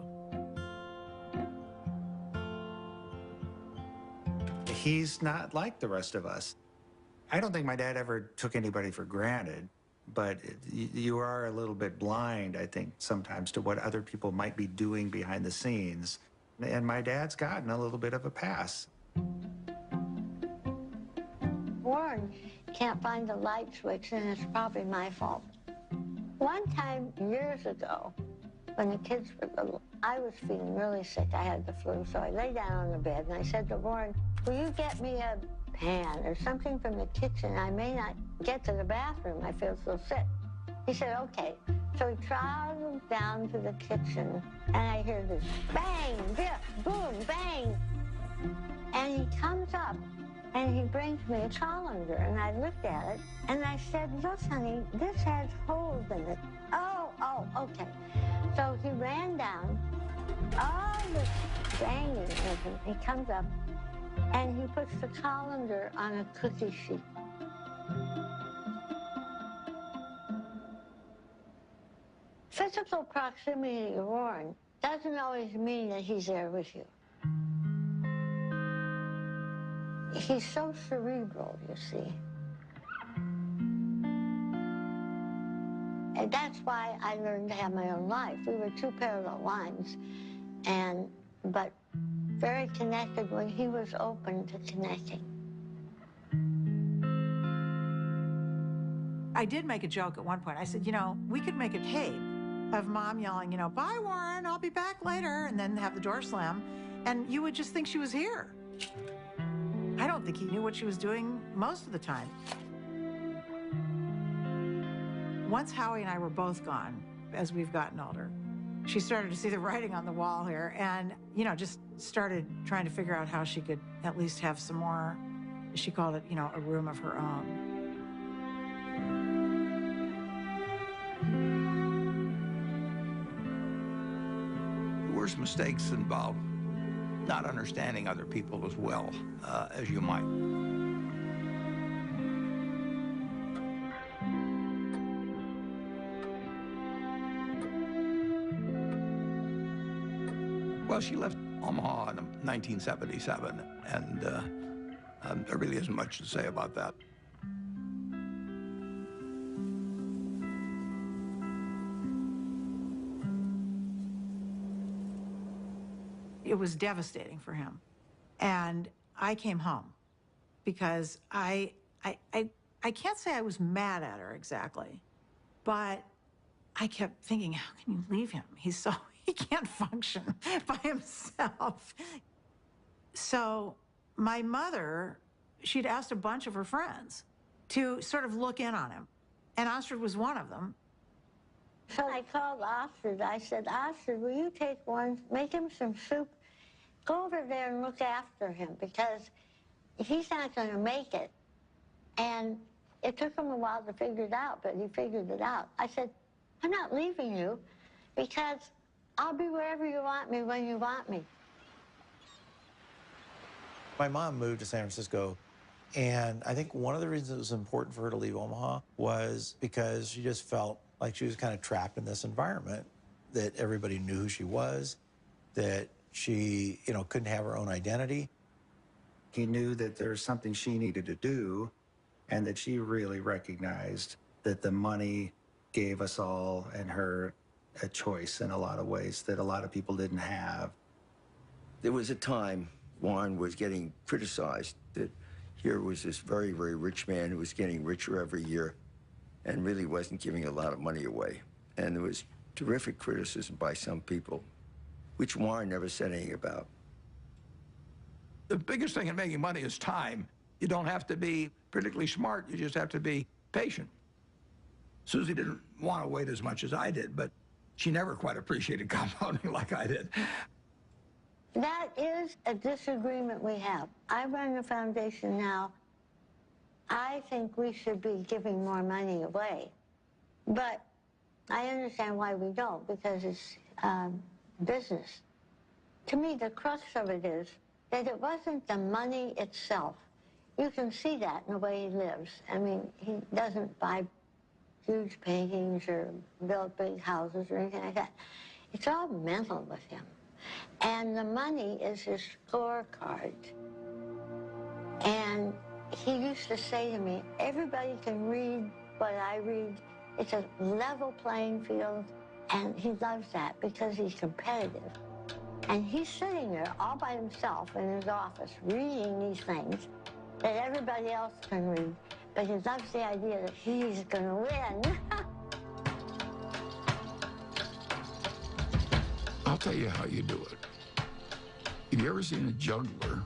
He's not like the rest of us. I don't think my dad ever took anybody for granted, but you are a little bit blind, I think, sometimes to what other people might be doing behind the scenes. And my dad's gotten a little bit of a pass. Warren can't find the light switch, and it's probably my fault. One time, years ago, when the kids were little, I was feeling really sick. I had the flu, so I lay down on the bed, and I said to Warren, will you get me a pan or something from the kitchen? I may not get to the bathroom. I feel so sick. He said, okay. So he trotted down to the kitchen, and I hear this bang, biff, boom, bang. And he comes up and he brings me a colander, and I looked at it and I said, look, honey, this has holes in it. Oh, okay. So he ran down, all this banging with him. He comes up and he puts the colander on a cookie sheet. Physical proximity to Warren doesn't always mean that he's there with you. He's so cerebral, you see. And that's why I learned to have my own life. We were two parallel lines, but very connected when he was open to connecting. I did make a joke at one point. I said, you know, we could make a tape of Mom yelling, you know, bye, Warren, I'll be back later, and then have the door slam, and you would just think she was here. I don't think he knew what she was doing most of the time. Once Howie and I were both gone, as we've gotten older, she started to see the writing on the wall here and, you know, just started trying to figure out how she could at least have some more, she called it, you know, a room of her own. The worst mistakes involve not understanding other people as well as you might. Well, she left Omaha in 1977, and there really isn't much to say about that. It was devastating for him. And I came home because I can't say I was mad at her exactly, but I kept thinking, how can you leave him? He can't function by himself. So my mother, she'd asked a bunch of her friends to sort of look in on him. And Astrid was one of them. So I called Astrid. I said, Astrid, will you take Warren, make him some soup? Go over there and look after him because he's not going to make it. And it took him a while to figure it out, but he figured it out. I said, I'm not leaving you because I'll be wherever you want me when you want me. My mom moved to San Francisco, and I think one of the reasons it was important for her to leave Omaha was because she just felt like she was kind of trapped in this environment, that everybody knew who she was, that she, you know, couldn't have her own identity. He knew that there was something she needed to do, and that she really recognized that the money gave us all and her a choice in a lot of ways that a lot of people didn't have. There was a time Warren was getting criticized that here was this very, very rich man who was getting richer every year and really wasn't giving a lot of money away. And there was terrific criticism by some people, which Warren never said anything about. The biggest thing in making money is time. You don't have to be particularly smart, you just have to be patient. Susie didn't want to wait as much as I did, but she never quite appreciated compounding like I did. That is a disagreement we have. I run the foundation now. I think we should be giving more money away. But I understand why we don't, because it's business. To me, the crux of it is that it wasn't the money itself. You can see that in the way he lives. I mean, he doesn't buy huge paintings or build big houses or anything like that. It's all mental with him. And the money is his scorecard. And he used to say to me, everybody can read what I read. It's a level playing field. And he loves that because he's competitive. And he's sitting there all by himself in his office reading these things that everybody else can read. But he loves the idea that he's going to win. I'll tell you how you do it. Have you ever seen a juggler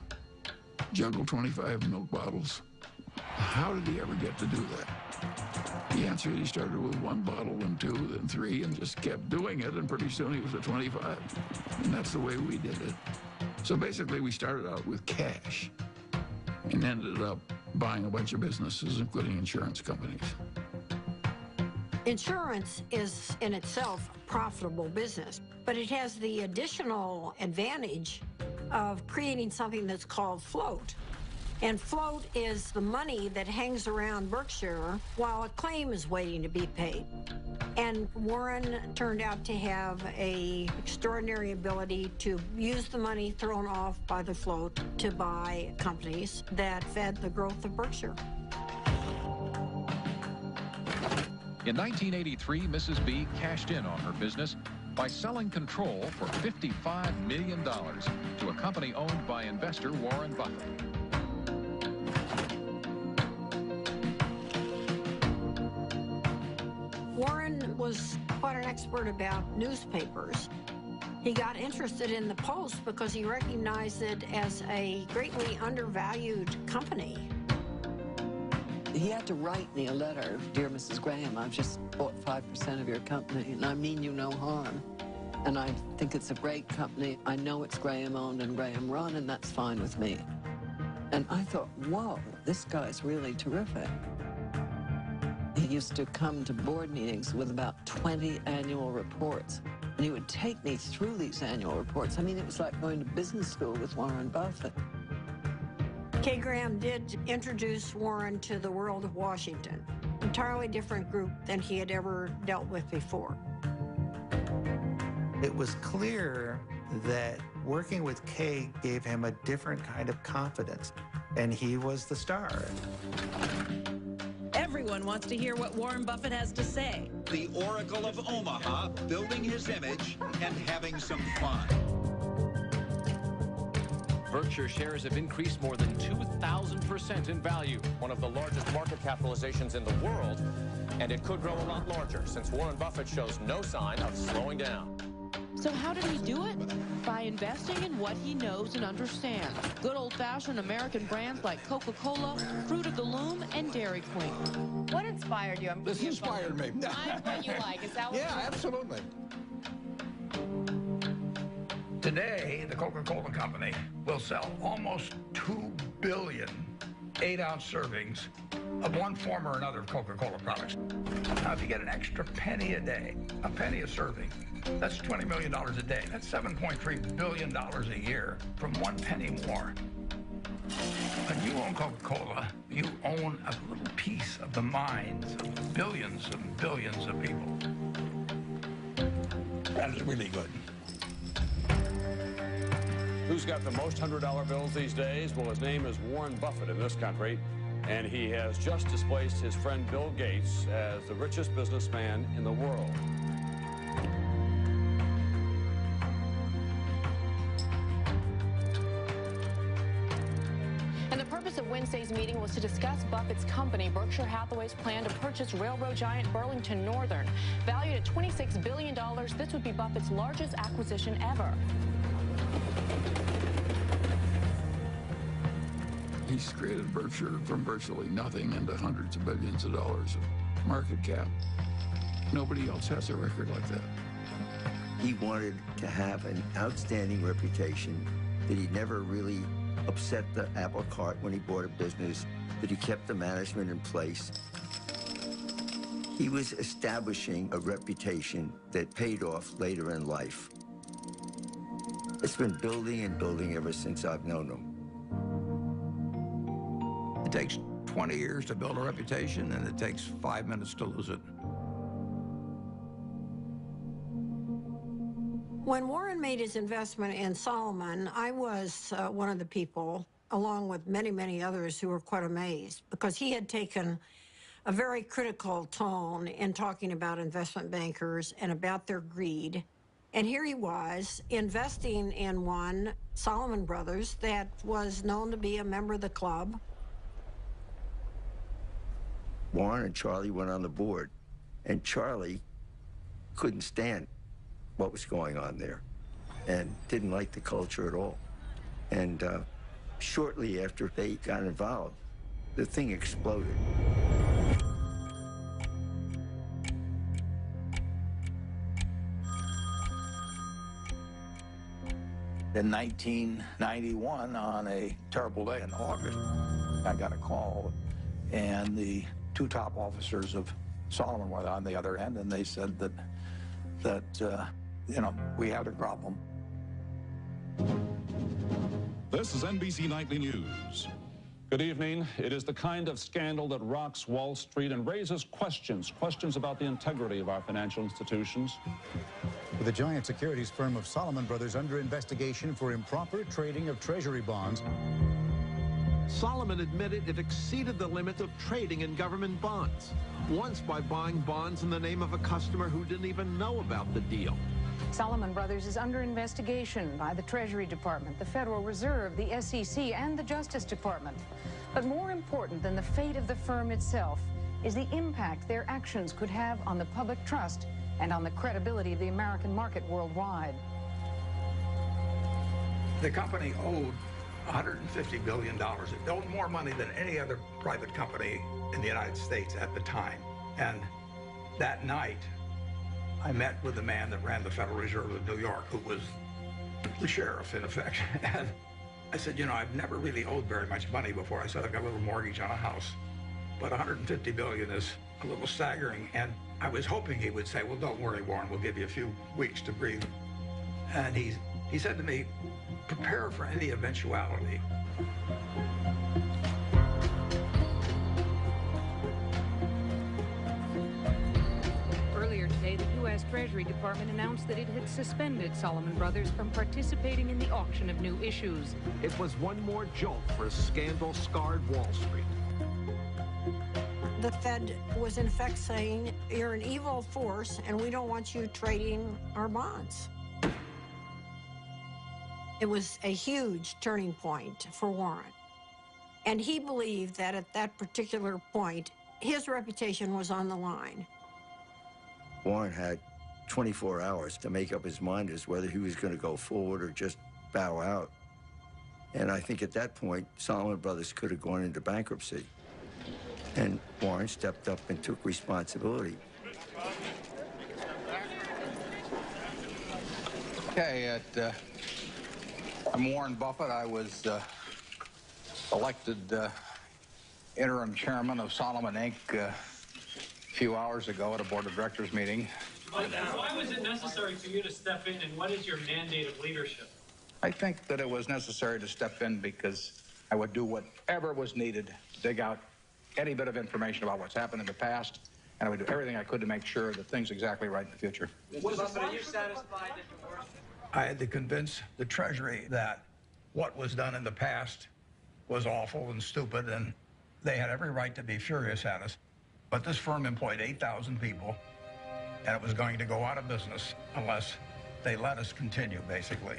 juggle 25 milk bottles? How did he ever get to do that? The answer is he started with 1 bottle, then 2, then 3, and just kept doing it, and pretty soon he was at 25. And that's the way we did it. So basically, we started out with cash and ended up buying a bunch of businesses, including insurance companies. Insurance is in itself a profitable business, but it has the additional advantage of creating something that's called float. And float is the money that hangs around Berkshire while a claim is waiting to be paid. And Warren turned out to have an extraordinary ability to use the money thrown off by the float to buy companies that fed the growth of Berkshire. In 1983, Mrs. B cashed in on her business by selling control for $55 million to a company owned by investor Warren Buffett. Warren was quite an expert about newspapers. He got interested in the Post because he recognized it as a greatly undervalued company. He had to write me a letter. Dear Mrs. Graham, I've just bought 5% of your company, and I mean you no harm. And I think it's a great company. I know it's Graham owned and Graham run, and that's fine with me. And I thought, whoa, this guy's really terrific. He used to come to board meetings with about 20 annual reports. And he would take me through these annual reports. I mean, it was like going to business school with Warren Buffett. Kay Graham did introduce Warren to the world of Washington, entirely different group than he had ever dealt with before. It was clear that working with Kay gave him a different kind of confidence, and he was the star. Everyone wants to hear what Warren Buffett has to say. The Oracle of Omaha, building his image and having some fun. Berkshire shares have increased more than 2,000% in value, one of the largest market capitalizations in the world, and it could grow a lot larger since Warren Buffett shows no sign of slowing down. So how did he do it? By investing in what he knows and understands. Good old-fashioned American brands like Coca-Cola, Fruit of the Loom, and Dairy Queen. What inspired you? This inspired me. Find what you like. Is that what Yeah, absolutely. Today, the Coca-Cola Company will sell almost 2 billion 8-ounce servings of one form or another of Coca-Cola products. Now, if you get an extra penny a day, a penny a serving, that's $20 million a day. That's $7.3 billion a year from 1 penny more. When you own Coca-Cola, you own a little piece of the minds of billions and billions of people. That is really good. Who's got the most $100 bills these days? Well, his name is Warren Buffett in this country, and he has just displaced his friend Bill Gates as the richest businessman in the world. And the purpose of Wednesday's meeting was to discuss Buffett's company, Berkshire Hathaway's plan to purchase railroad giant Burlington Northern. Valued at $26 billion, this would be Buffett's largest acquisition ever. He's created Berkshire from virtually nothing into hundreds of billions of dollars of market cap. Nobody else has a record like that. He wanted to have an outstanding reputation, that he never really upset the apple cart when he bought a business, that he kept the management in place. He was establishing a reputation that paid off later in life. It's been building and building ever since I've known him. It takes 20 years to build a reputation, and it takes 5 minutes to lose it. When Warren made his investment in Solomon, I was one of the people, along with many, many others, who were quite amazed, because he had taken a very critical tone in talking about investment bankers and about their greed. And here he was investing in one, Solomon Brothers, that was known to be a member of the club. Warren and Charlie went on the board, and Charlie couldn't stand what was going on there and didn't like the culture at all. And shortly after they got involved, the thing exploded. In 1991, on a terrible day in August, I got a call, and the two top officers of Solomon were on the other end, and they said that we had a problem. This is NBC Nightly News. Good evening. It is the kind of scandal that rocks Wall Street and raises questions about the integrity of our financial institutions. With the giant securities firm of Solomon Brothers under investigation for improper trading of Treasury bonds. Solomon admitted it exceeded the limit of trading in government bonds, once by buying bonds in the name of a customer who didn't even know about the deal. Solomon Brothers is under investigation by the Treasury Department, the Federal Reserve, the SEC, and the Justice Department. But more important than the fate of the firm itself is the impact their actions could have on the public trust and on the credibility of the American market worldwide. The company owed $150 billion. It owed more money than any other private company in the United States at the time. And that night, I met with the man that ran the Federal Reserve of New York, who was the sheriff, in effect. And I said, I've never really owed very much money before. I said, I've got a little mortgage on a house, but $150 billion is a little staggering. And I was hoping he would say, well, don't worry, Warren, we'll give you a few weeks to breathe. And he said to me, prepare for any eventuality. Earlier today, the U.S. Treasury Department announced that it had suspended Solomon Brothers from participating in the auction of new issues. It was one more jolt for a scandal-scarred Wall Street. The Fed was in effect saying, you're an evil force and we don't want you trading our bonds. It was a huge turning point for Warren. And he believed that at that particular point, his reputation was on the line. Warren had 24 hours to make up his mind as whether he was going to go forward or just bow out. And I think at that point, Solomon Brothers could have gone into bankruptcy. And Warren stepped up and took responsibility. Okay, I'm Warren Buffett. I was elected interim chairman of Solomon Inc. A few hours ago at a board of directors meeting. Why was it necessary for you to step in, and what is your mandate of leadership? I think that it was necessary to step in because I would do whatever was needed to dig out any bit of information about what's happened in the past, and I would do everything I could to make sure that things are exactly right in the future. Mr. Buffett, are you satisfied that the worst... I had to convince the Treasury that what was done in the past was awful and stupid, and they had every right to be furious at us. But this firm employed 8,000 people, and it was going to go out of business unless they let us continue, basically.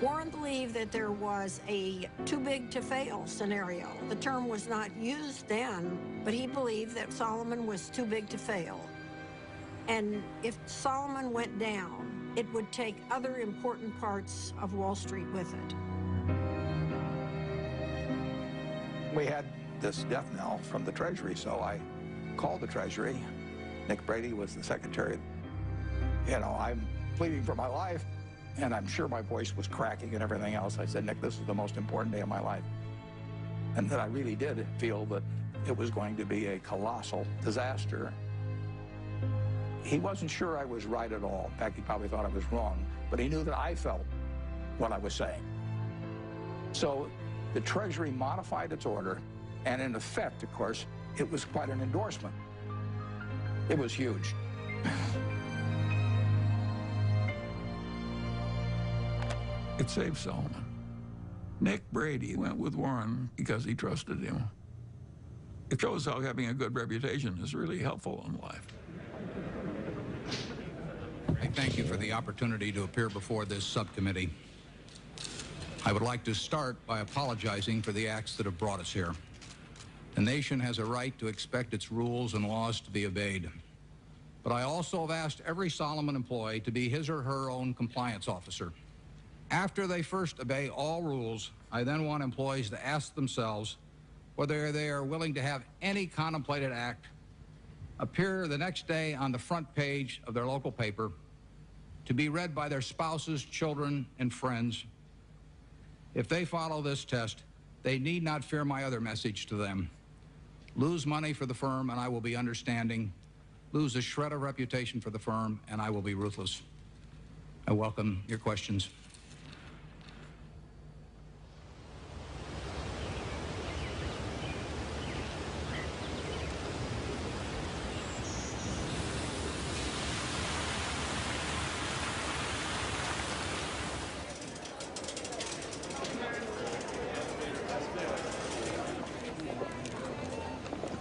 Warren believed that there was a too-big-to-fail scenario. The term was not used then, but he believed that Solomon was too big to fail. And if Solomon went down, it would take other important parts of Wall Street with it. We had this death knell from the Treasury, so I called the Treasury. Nick Brady was the secretary. I'm pleading for my life, and I'm sure my voice was cracking and everything else. I said, Nick, this is the most important day of my life. And that I really did feel that it was going to be a colossal disaster. He wasn't sure I was right at all. In fact, he probably thought I was wrong, but he knew that I felt what I was saying. So the Treasury modified its order, and in effect, of course, it was quite an endorsement. It was huge. It saved Solomon. Nick Brady went with Warren because he trusted him. It shows how having a good reputation is really helpful in life. I thank you for the opportunity to appear before this subcommittee. I would like to start by apologizing for the acts that have brought us here. The nation has a right to expect its rules and laws to be obeyed. But I also have asked every Solomon employee to be his or her own compliance officer. After they first obey all rules, I then want employees to ask themselves whether they are willing to have any contemplated act appear the next day on the front page of their local paper to be read by their spouses, children, and friends. If they follow this test, they need not fear my other message to them. Lose money for the firm, and I will be understanding. Lose a shred of reputation for the firm, and I will be ruthless. I welcome your questions.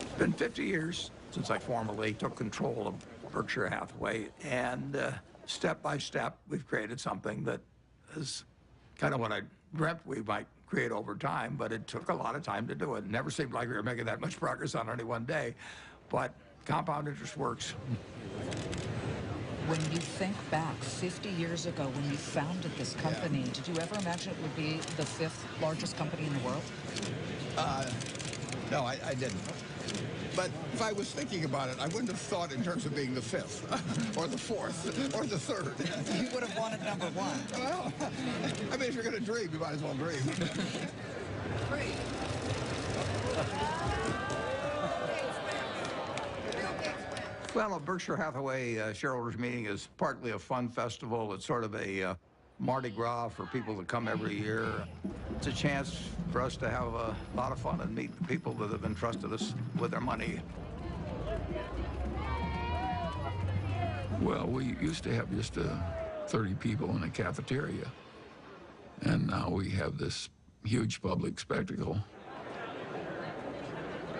It's been 50 years since I formally took control of Berkshire Hathaway, and step by step, we've created something that is kind of what I dreamt we might create over time, but it took a lot of time to do it. It never seemed like we were making that much progress on any one day, but compound interest works. When you think back 50 years ago when you founded this company, did you ever imagine it would be the 5th largest company in the world? No, I didn't. But if I was thinking about it, I wouldn't have thought in terms of being the 5th, or the 4th, or the 3rd. You would have wanted number 1. Well, I mean, if you're going to dream, you might as well dream. Well, a Berkshire Hathaway shareholders meeting is partly a fun festival. It's sort of a Mardi Gras for people that come every year. It's a chance for us to have a lot of fun and meet the people that have entrusted us with their money. Well, we used to have just 30 people in a cafeteria, and now we have this huge public spectacle.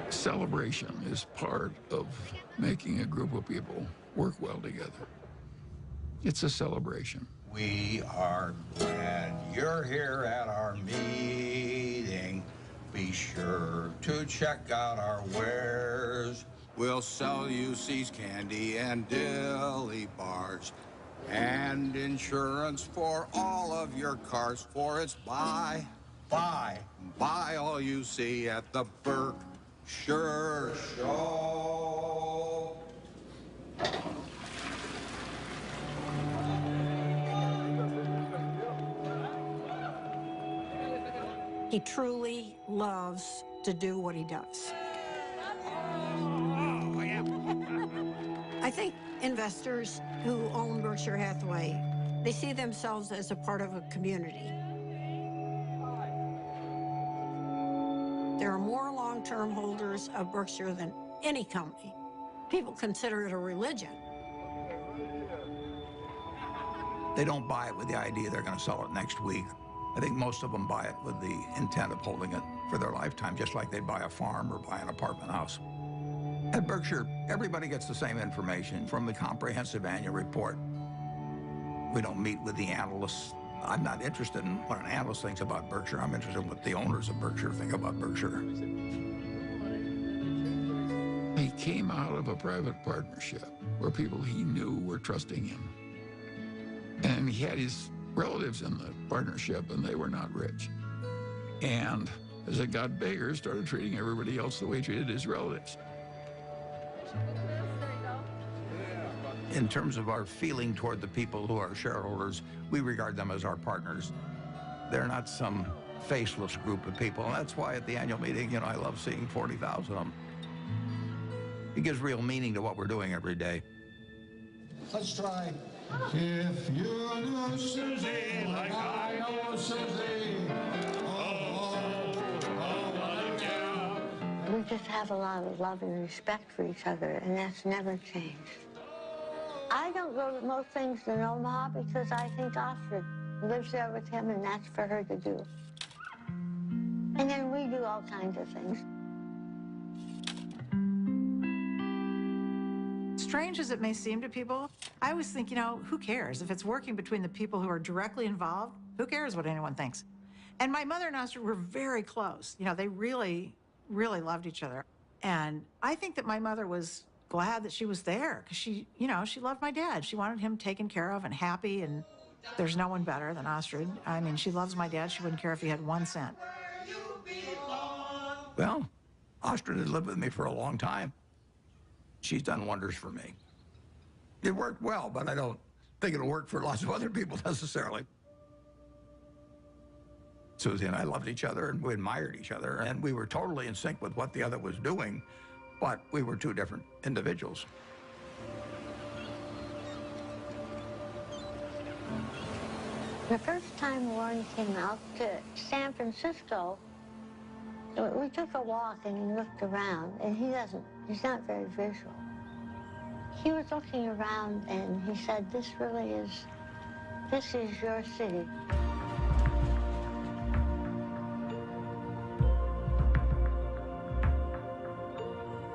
Celebration is part of making a group of people work well together. It's a celebration. We are glad you're here at our meeting. Be sure to check out our wares. We'll sell you C's candy and dilly bars and insurance for all of your cars, for it's buy all you see at the Berkshire Show. He truly loves to do what he does. I think investors who own Berkshire Hathaway, they see themselves as a part of a community. There are more long-term holders of Berkshire than any company. People consider it a religion. They don't buy it with the idea they're going to sell it next week. I think most of them buy it with the intent of holding it for their lifetime, just like they'd buy a farm or buy an apartment house. At Berkshire, everybody gets the same information from the comprehensive annual report. We don't meet with the analysts. I'm not interested in what an analyst thinks about Berkshire. I'm interested in what the owners of Berkshire think about Berkshire. He came out of a private partnership where people he knew were trusting him. And he had his relatives in the partnership, and they were not rich. And as it got bigger, started treating everybody else the way he treated his relatives. In terms of our feeling toward the people who are shareholders, we regard them as our partners. They're not some faceless group of people. And that's why at the annual meeting, I love seeing 40,000 of them. It gives real meaning to what we're doing every day. Let's try. If you knew Susie like I know Susie, We just have a lot of love and respect for each other, and that's never changed. I don't go to most things in Omaha because I think Astrid lives there with him, and that's for her to do. And then we do all kinds of things. Strange as it may seem to people, I always think, who cares? If it's working between the people who are directly involved, who cares what anyone thinks? And my mother and Astrid were very close. They really, really loved each other. And I think that my mother was glad that she was there because she loved my dad. She wanted him taken care of and happy, and there's no one better than Astrid. I mean, she loves my dad. She wouldn't care if he had 1 cent. Well, Astrid had lived with me for a long time. She's done wonders for me. It worked well, but I don't think it'll work for lots of other people necessarily. Susie and I loved each other, and we admired each other, and we were totally in sync with what the other was doing, but we were two different individuals. The first time Warren came out to San Francisco, we took a walk and he looked around, and he's not very visual. He was looking around and he said, this is your city.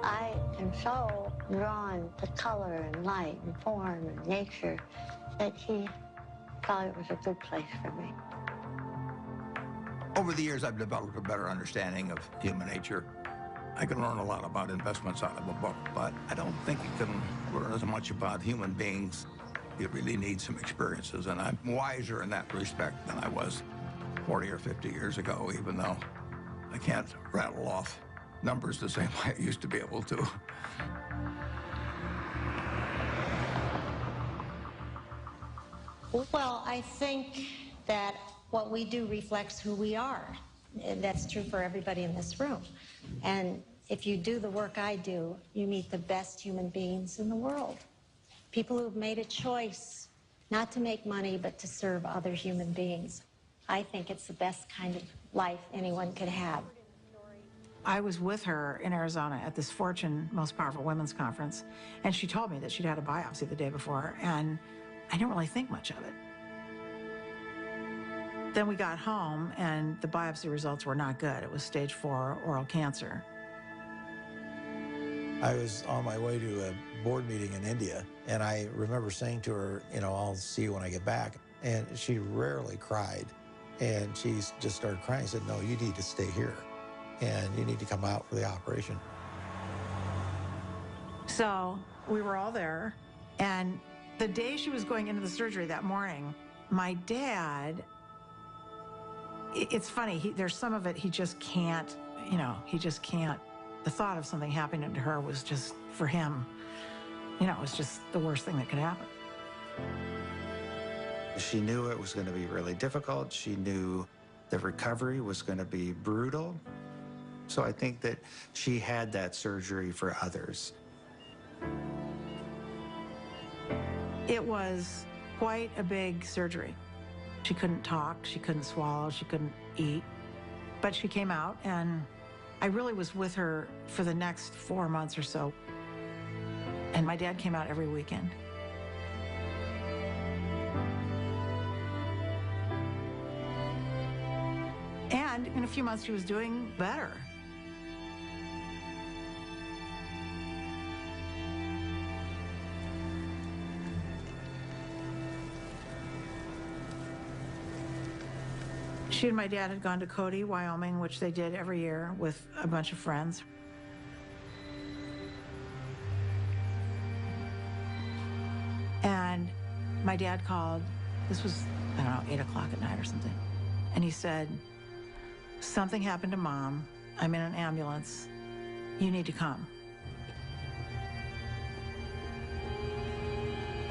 I am so drawn to color and light and form and nature that he thought it was a good place for me. Over the years, I've developed a better understanding of human nature. I can learn a lot about investments out of a book, but I don't think you can learn as much about human beings. You really need some experiences, and I'm wiser in that respect than I was 40 or 50 years ago, even though I can't rattle off numbers the same way I used to be able to. Well, I think that what we do reflects who we are. And that's true for everybody in this room. And if you do the work I do, you meet the best human beings in the world. People who've made a choice not to make money, but to serve other human beings. I think it's the best kind of life anyone could have. I was with her in Arizona at this Fortune Most Powerful Women's Conference, and she told me that she'd had a biopsy the day before, and I didn't really think much of it. Then we got home, and the biopsy results were not good. It was stage 4 oral cancer. I was on my way to a board meeting in India, and I remember saying to her, I'll see you when I get back. And she rarely cried, and she just started crying. I said, no, you need to stay here, and you need to come out for the operation. So we were all there, and the day she was going into the surgery that morning, my dad, it's funny, there's some of it he just can't, he just can't. The thought of something happening to her was just, for him, it was just the worst thing that could happen. She knew it was going to be really difficult. She knew the recovery was going to be brutal. So I think that she had that surgery for others. It was quite a big surgery. She couldn't talk, she couldn't swallow, she couldn't eat. But she came out, and I really was with her for the next 4 months or so. And my dad came out every weekend. And in a few months, she was doing better. She and my dad had gone to Cody, Wyoming, which they did every year with a bunch of friends. And my dad called, this was, 8 o'clock at night or something. And he said, something happened to Mom. I'm in an ambulance. You need to come.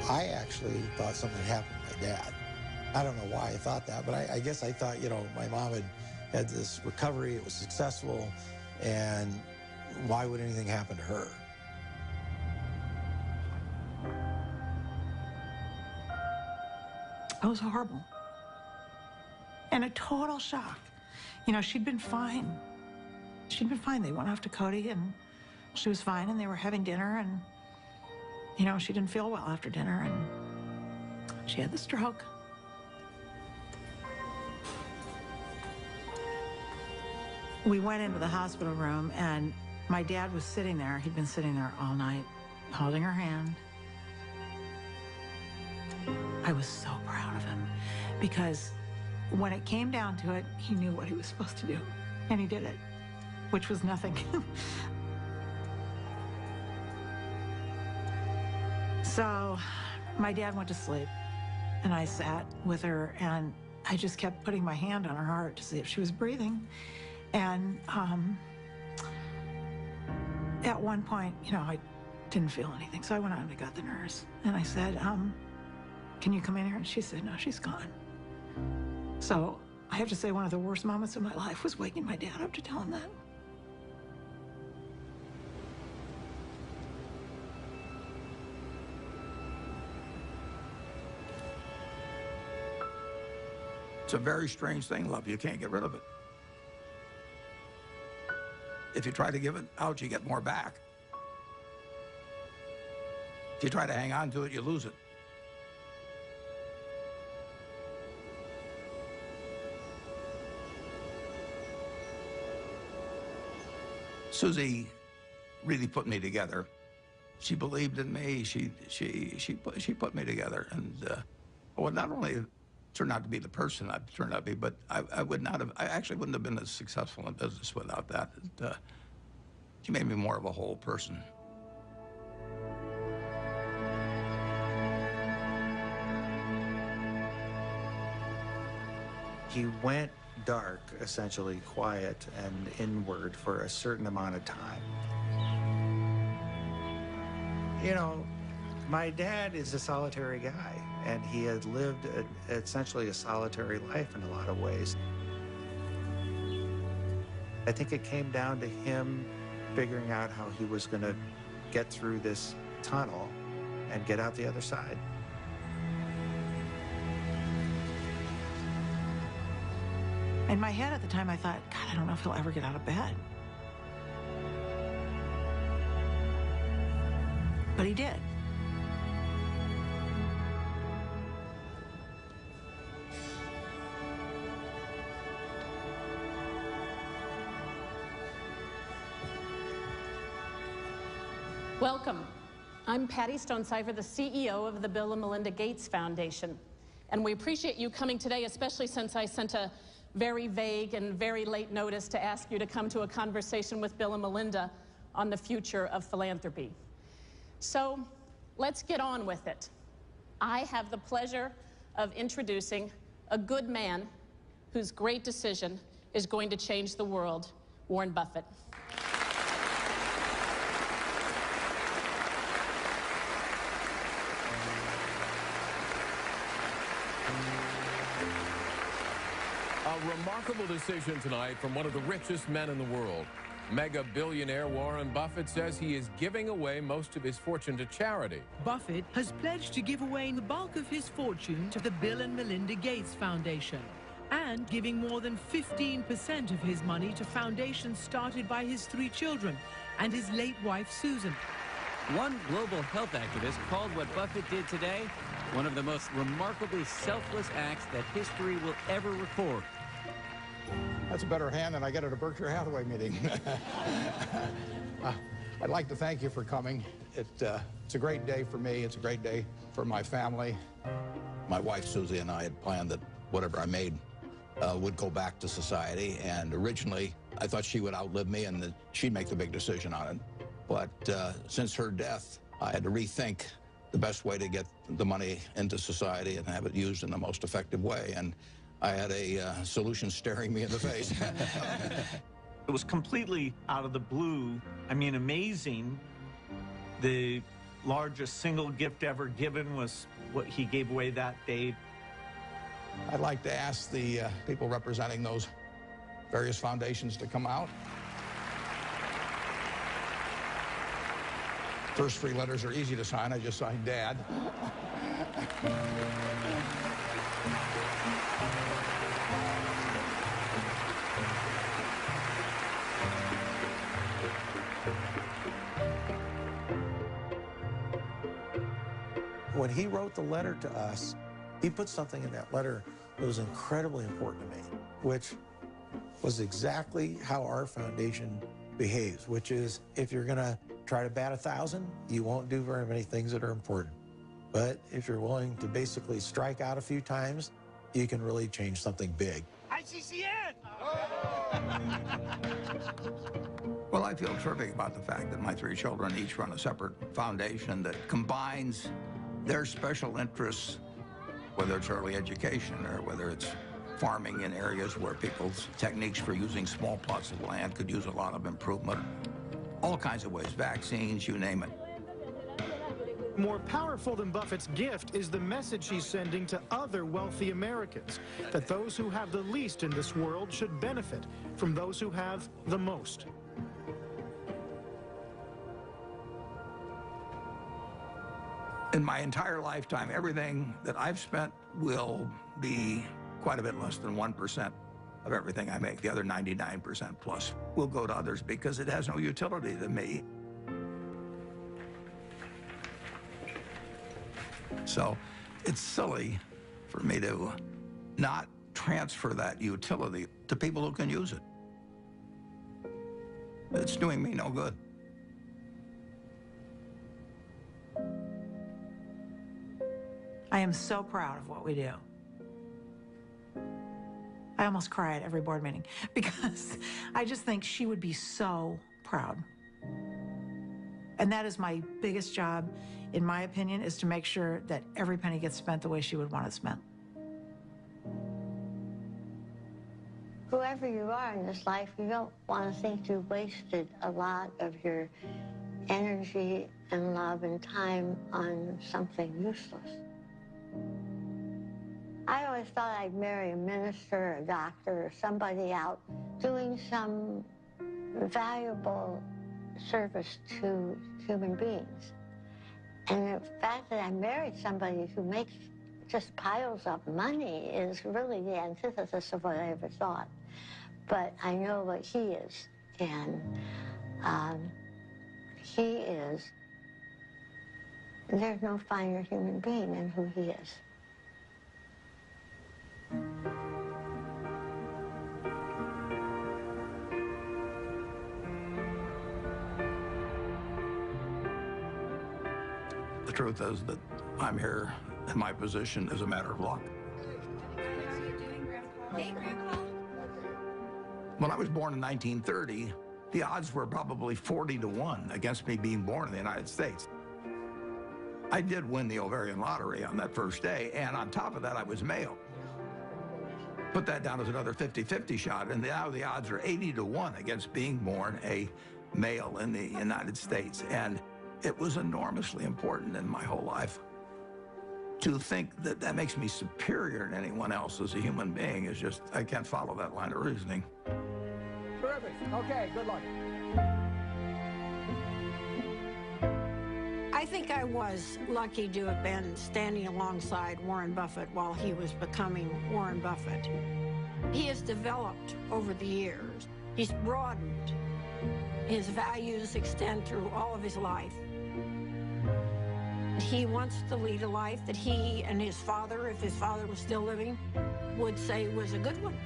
I actually thought something happened to my dad. I don't know why I thought that, but I guess I thought, my mom had this recovery, it was successful, and why would anything happen to her? It was horrible. And a total shock. She'd been fine. She'd been fine. They went off to Cody, and she was fine, and they were having dinner, and, she didn't feel well after dinner, and she had the stroke. We went into the hospital room, and my dad was sitting there. He'd been sitting there all night, holding her hand. I was so proud of him, because when it came down to it, he knew what he was supposed to do, and he did it, which was nothing. So my dad went to sleep, and I sat with her, and I just kept putting my hand on her heart to see if she was breathing. And at one point, I didn't feel anything. So I went out and I got the nurse. And I said, can you come in here? And she said, no, she's gone. So I have to say one of the worst moments of my life was waking my dad up to tell him that. It's a very strange thing, love. You can't get rid of it. If you try to give it out, you get more back. If you try to hang on to it, you lose it. Susie really put me together. She believed in me. She put me together, and well, not only turned out to be the person I've turned out to be, but I actually wouldn't have been as successful in business without that. She made me more of a whole person. He went dark, essentially quiet and inward for a certain amount of time. You know, my dad is a solitary guy, and he had lived essentially a solitary life in a lot of ways. I think it came down to him figuring out how he was going to get through this tunnel and get out the other side. In my head at the time, I thought, God, I don't know if he'll ever get out of bed. But he did. Welcome. I'm Patty Stonecipher, the CEO of the Bill and Melinda Gates Foundation. And we appreciate you coming today, especially since I sent a very vague and very late notice to ask you to come to a conversation with Bill and Melinda on the future of philanthropy. So let's get on with it. I have the pleasure of introducing a good man whose great decision is going to change the world, Warren Buffett. A remarkable decision tonight from one of the richest men in the world. Mega billionaire Warren Buffett says he is giving away most of his fortune to charity. Buffett has pledged to give away the bulk of his fortune to the Bill and Melinda Gates Foundation and giving more than 15% of his money to foundations started by his 3 children and his late wife, Susan. One global health activist called what Buffett did today one of the most remarkably selfless acts that history will ever record. That's a better hand than I get at a Berkshire Hathaway meeting. I'd like to thank you for coming. It's a great day for me. It's a great day for my family. My wife, Susie, and I had planned that whatever I made would go back to society. And originally, I thought she would outlive me and that she'd make the big decision on it. But since her death, I had to rethink the best way to get the money into society and have it used in the most effective way. And I had a solution staring me in the face. It was completely out of the blue. I mean, amazing. The largest single gift ever given was what he gave away that day. I'd like to ask the people representing those various foundations to come out. First 3 letters are easy to sign. I just signed Dad. When he wrote the letter to us, he put something in that letter that was incredibly important to me, which was exactly how our foundation behaves, which is if you're going to try to bat 1,000, you won't do very many things that are important. But if you're willing to basically strike out a few times, you can really change something big. ICCN! Well, I feel terrific about the fact that my 3 children each run a separate foundation that combines their special interests, whether it's early education or whether it's farming in areas where people's techniques for using small plots of land could use a lot of improvement. All kinds of ways, vaccines, you name it. More powerful than Buffett's gift is the message he's sending to other wealthy Americans, that those who have the least in this world should benefit from those who have the most. In my entire lifetime, everything that I've spent will be quite a bit less than 1% of everything I make. The other 99% plus will go to others because it has no utility to me. So it's silly for me to not transfer that utility to people who can use it. It's doing me no good. I am so proud of what we do. I almost cry at every board meeting because I just think she would be so proud. And that is my biggest job, in my opinion, is to make sure that every penny gets spent the way she would want it spent. Whoever you are in this life, you don't want to think you wasted a lot of your energy and love and time on something useless. I always thought I'd marry a minister or a doctor or somebody out doing some valuable service to human beings. And the fact that I married somebody who makes just piles of money is really the antithesis of what I ever thought. But I know what he is, and he is, there's no finer human being than who he is. The truth is that I'm here in my position as a matter of luck. When I was born in 1930, the odds were probably 40-1 against me being born in the United States. I did win the ovarian lottery on that first day, and on top of that, I was male. Put that down as another 50-50 shot, and now the odds are 80-1 against being born a male in the United States. And it was enormously important in my whole life. To think that that makes me superior to anyone else as a human being is just, I can't follow that line of reasoning. Terrific. Okay, good luck. I think I was lucky to have been standing alongside Warren Buffett while he was becoming Warren Buffett. He has developed over the years. He's broadened. His values extend through all of his life. He wants to lead a life that he and his father, if his father was still living, would say was a good one.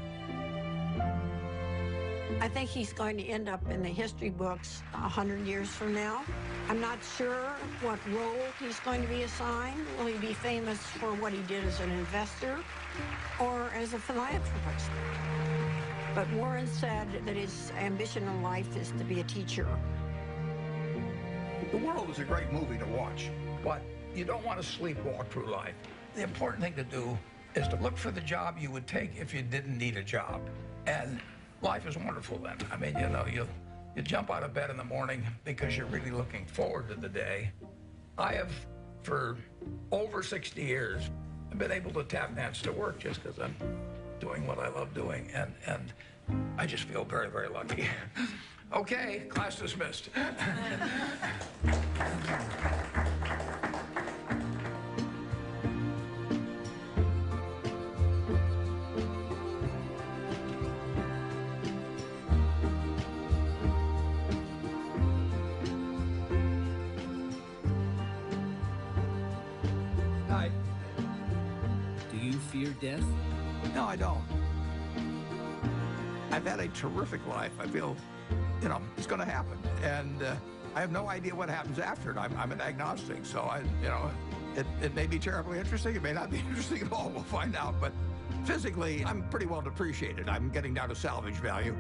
I think he's going to end up in the history books 100 years from now. I'm not sure what role he's going to be assigned. Will he be famous for what he did as an investor or as a philanthropist? But Warren said that his ambition in life is to be a teacher. The world is a great movie to watch, but you don't want to sleepwalk through life. The important thing to do is to look for the job you would take if you didn't need a job. And life is wonderful then. I mean, you know, you jump out of bed in the morning because you're really looking forward to the day. I have, for over 60 years, been able to tap dance to work just because I'm doing what I love doing. And I just feel very, very lucky. Okay, class dismissed. Hi. Do you fear death? No, I don't. I've had a terrific life. I feel, you know, it's going to happen. And I have no idea what happens after it. I'm an agnostic, so it may be terribly interesting. It may not be interesting at all. We'll find out. But physically, I'm pretty well depreciated. I'm getting down to salvage value.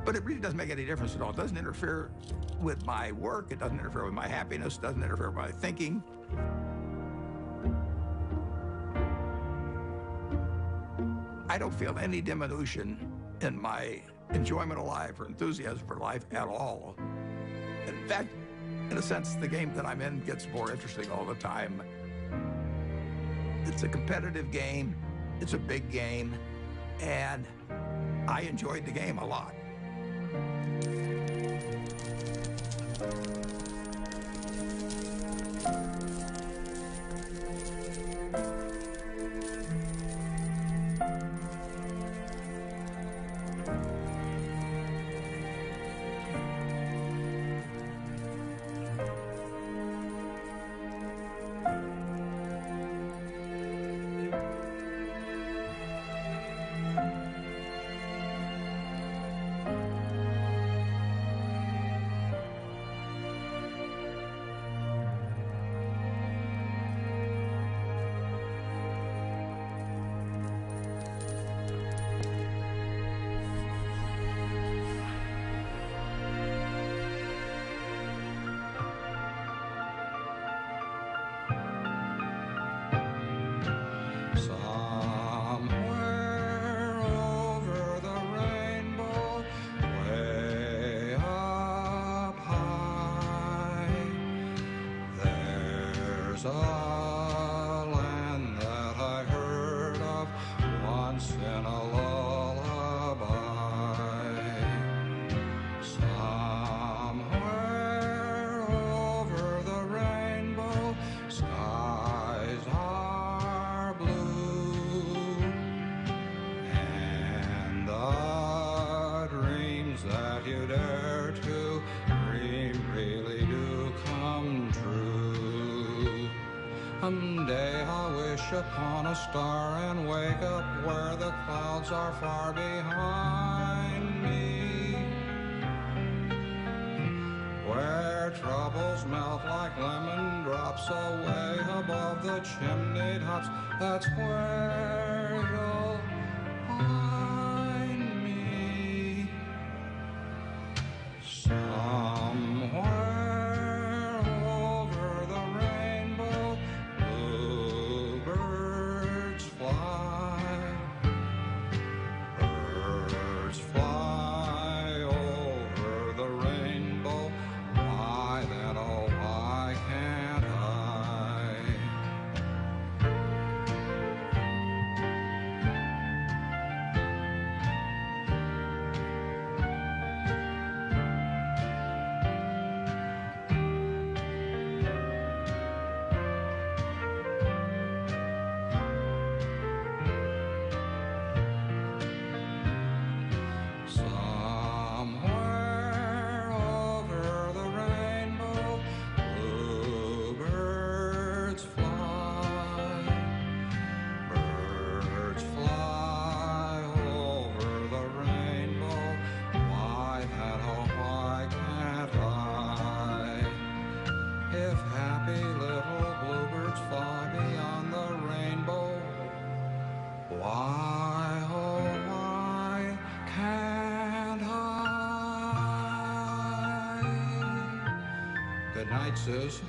But it really doesn't make any difference at all. It doesn't interfere with my work. It doesn't interfere with my happiness. It doesn't interfere with my thinking. I don't feel any diminution in my enjoyment of life or enthusiasm for life at all. In fact, in a sense, the game that I'm in gets more interesting all the time. It's a competitive game, it's a big game, and I enjoyed the game a lot. Someday I'll wish upon a star and wake up where the clouds are far behind me, where troubles melt like lemon drops away above the chimneyed huts. That's where you'll find me. Somewhere over the rainbow, bluebirds fly. Birds fly over the rainbow. Why then, oh, why can't I? Somewhere over the rainbow, bluebirds fly. Birds fly over the rainbow. Why then, oh, why can't I? If happy little bluebirds fly beyond the rainbow, why, oh, why can't I? Good night, Susan.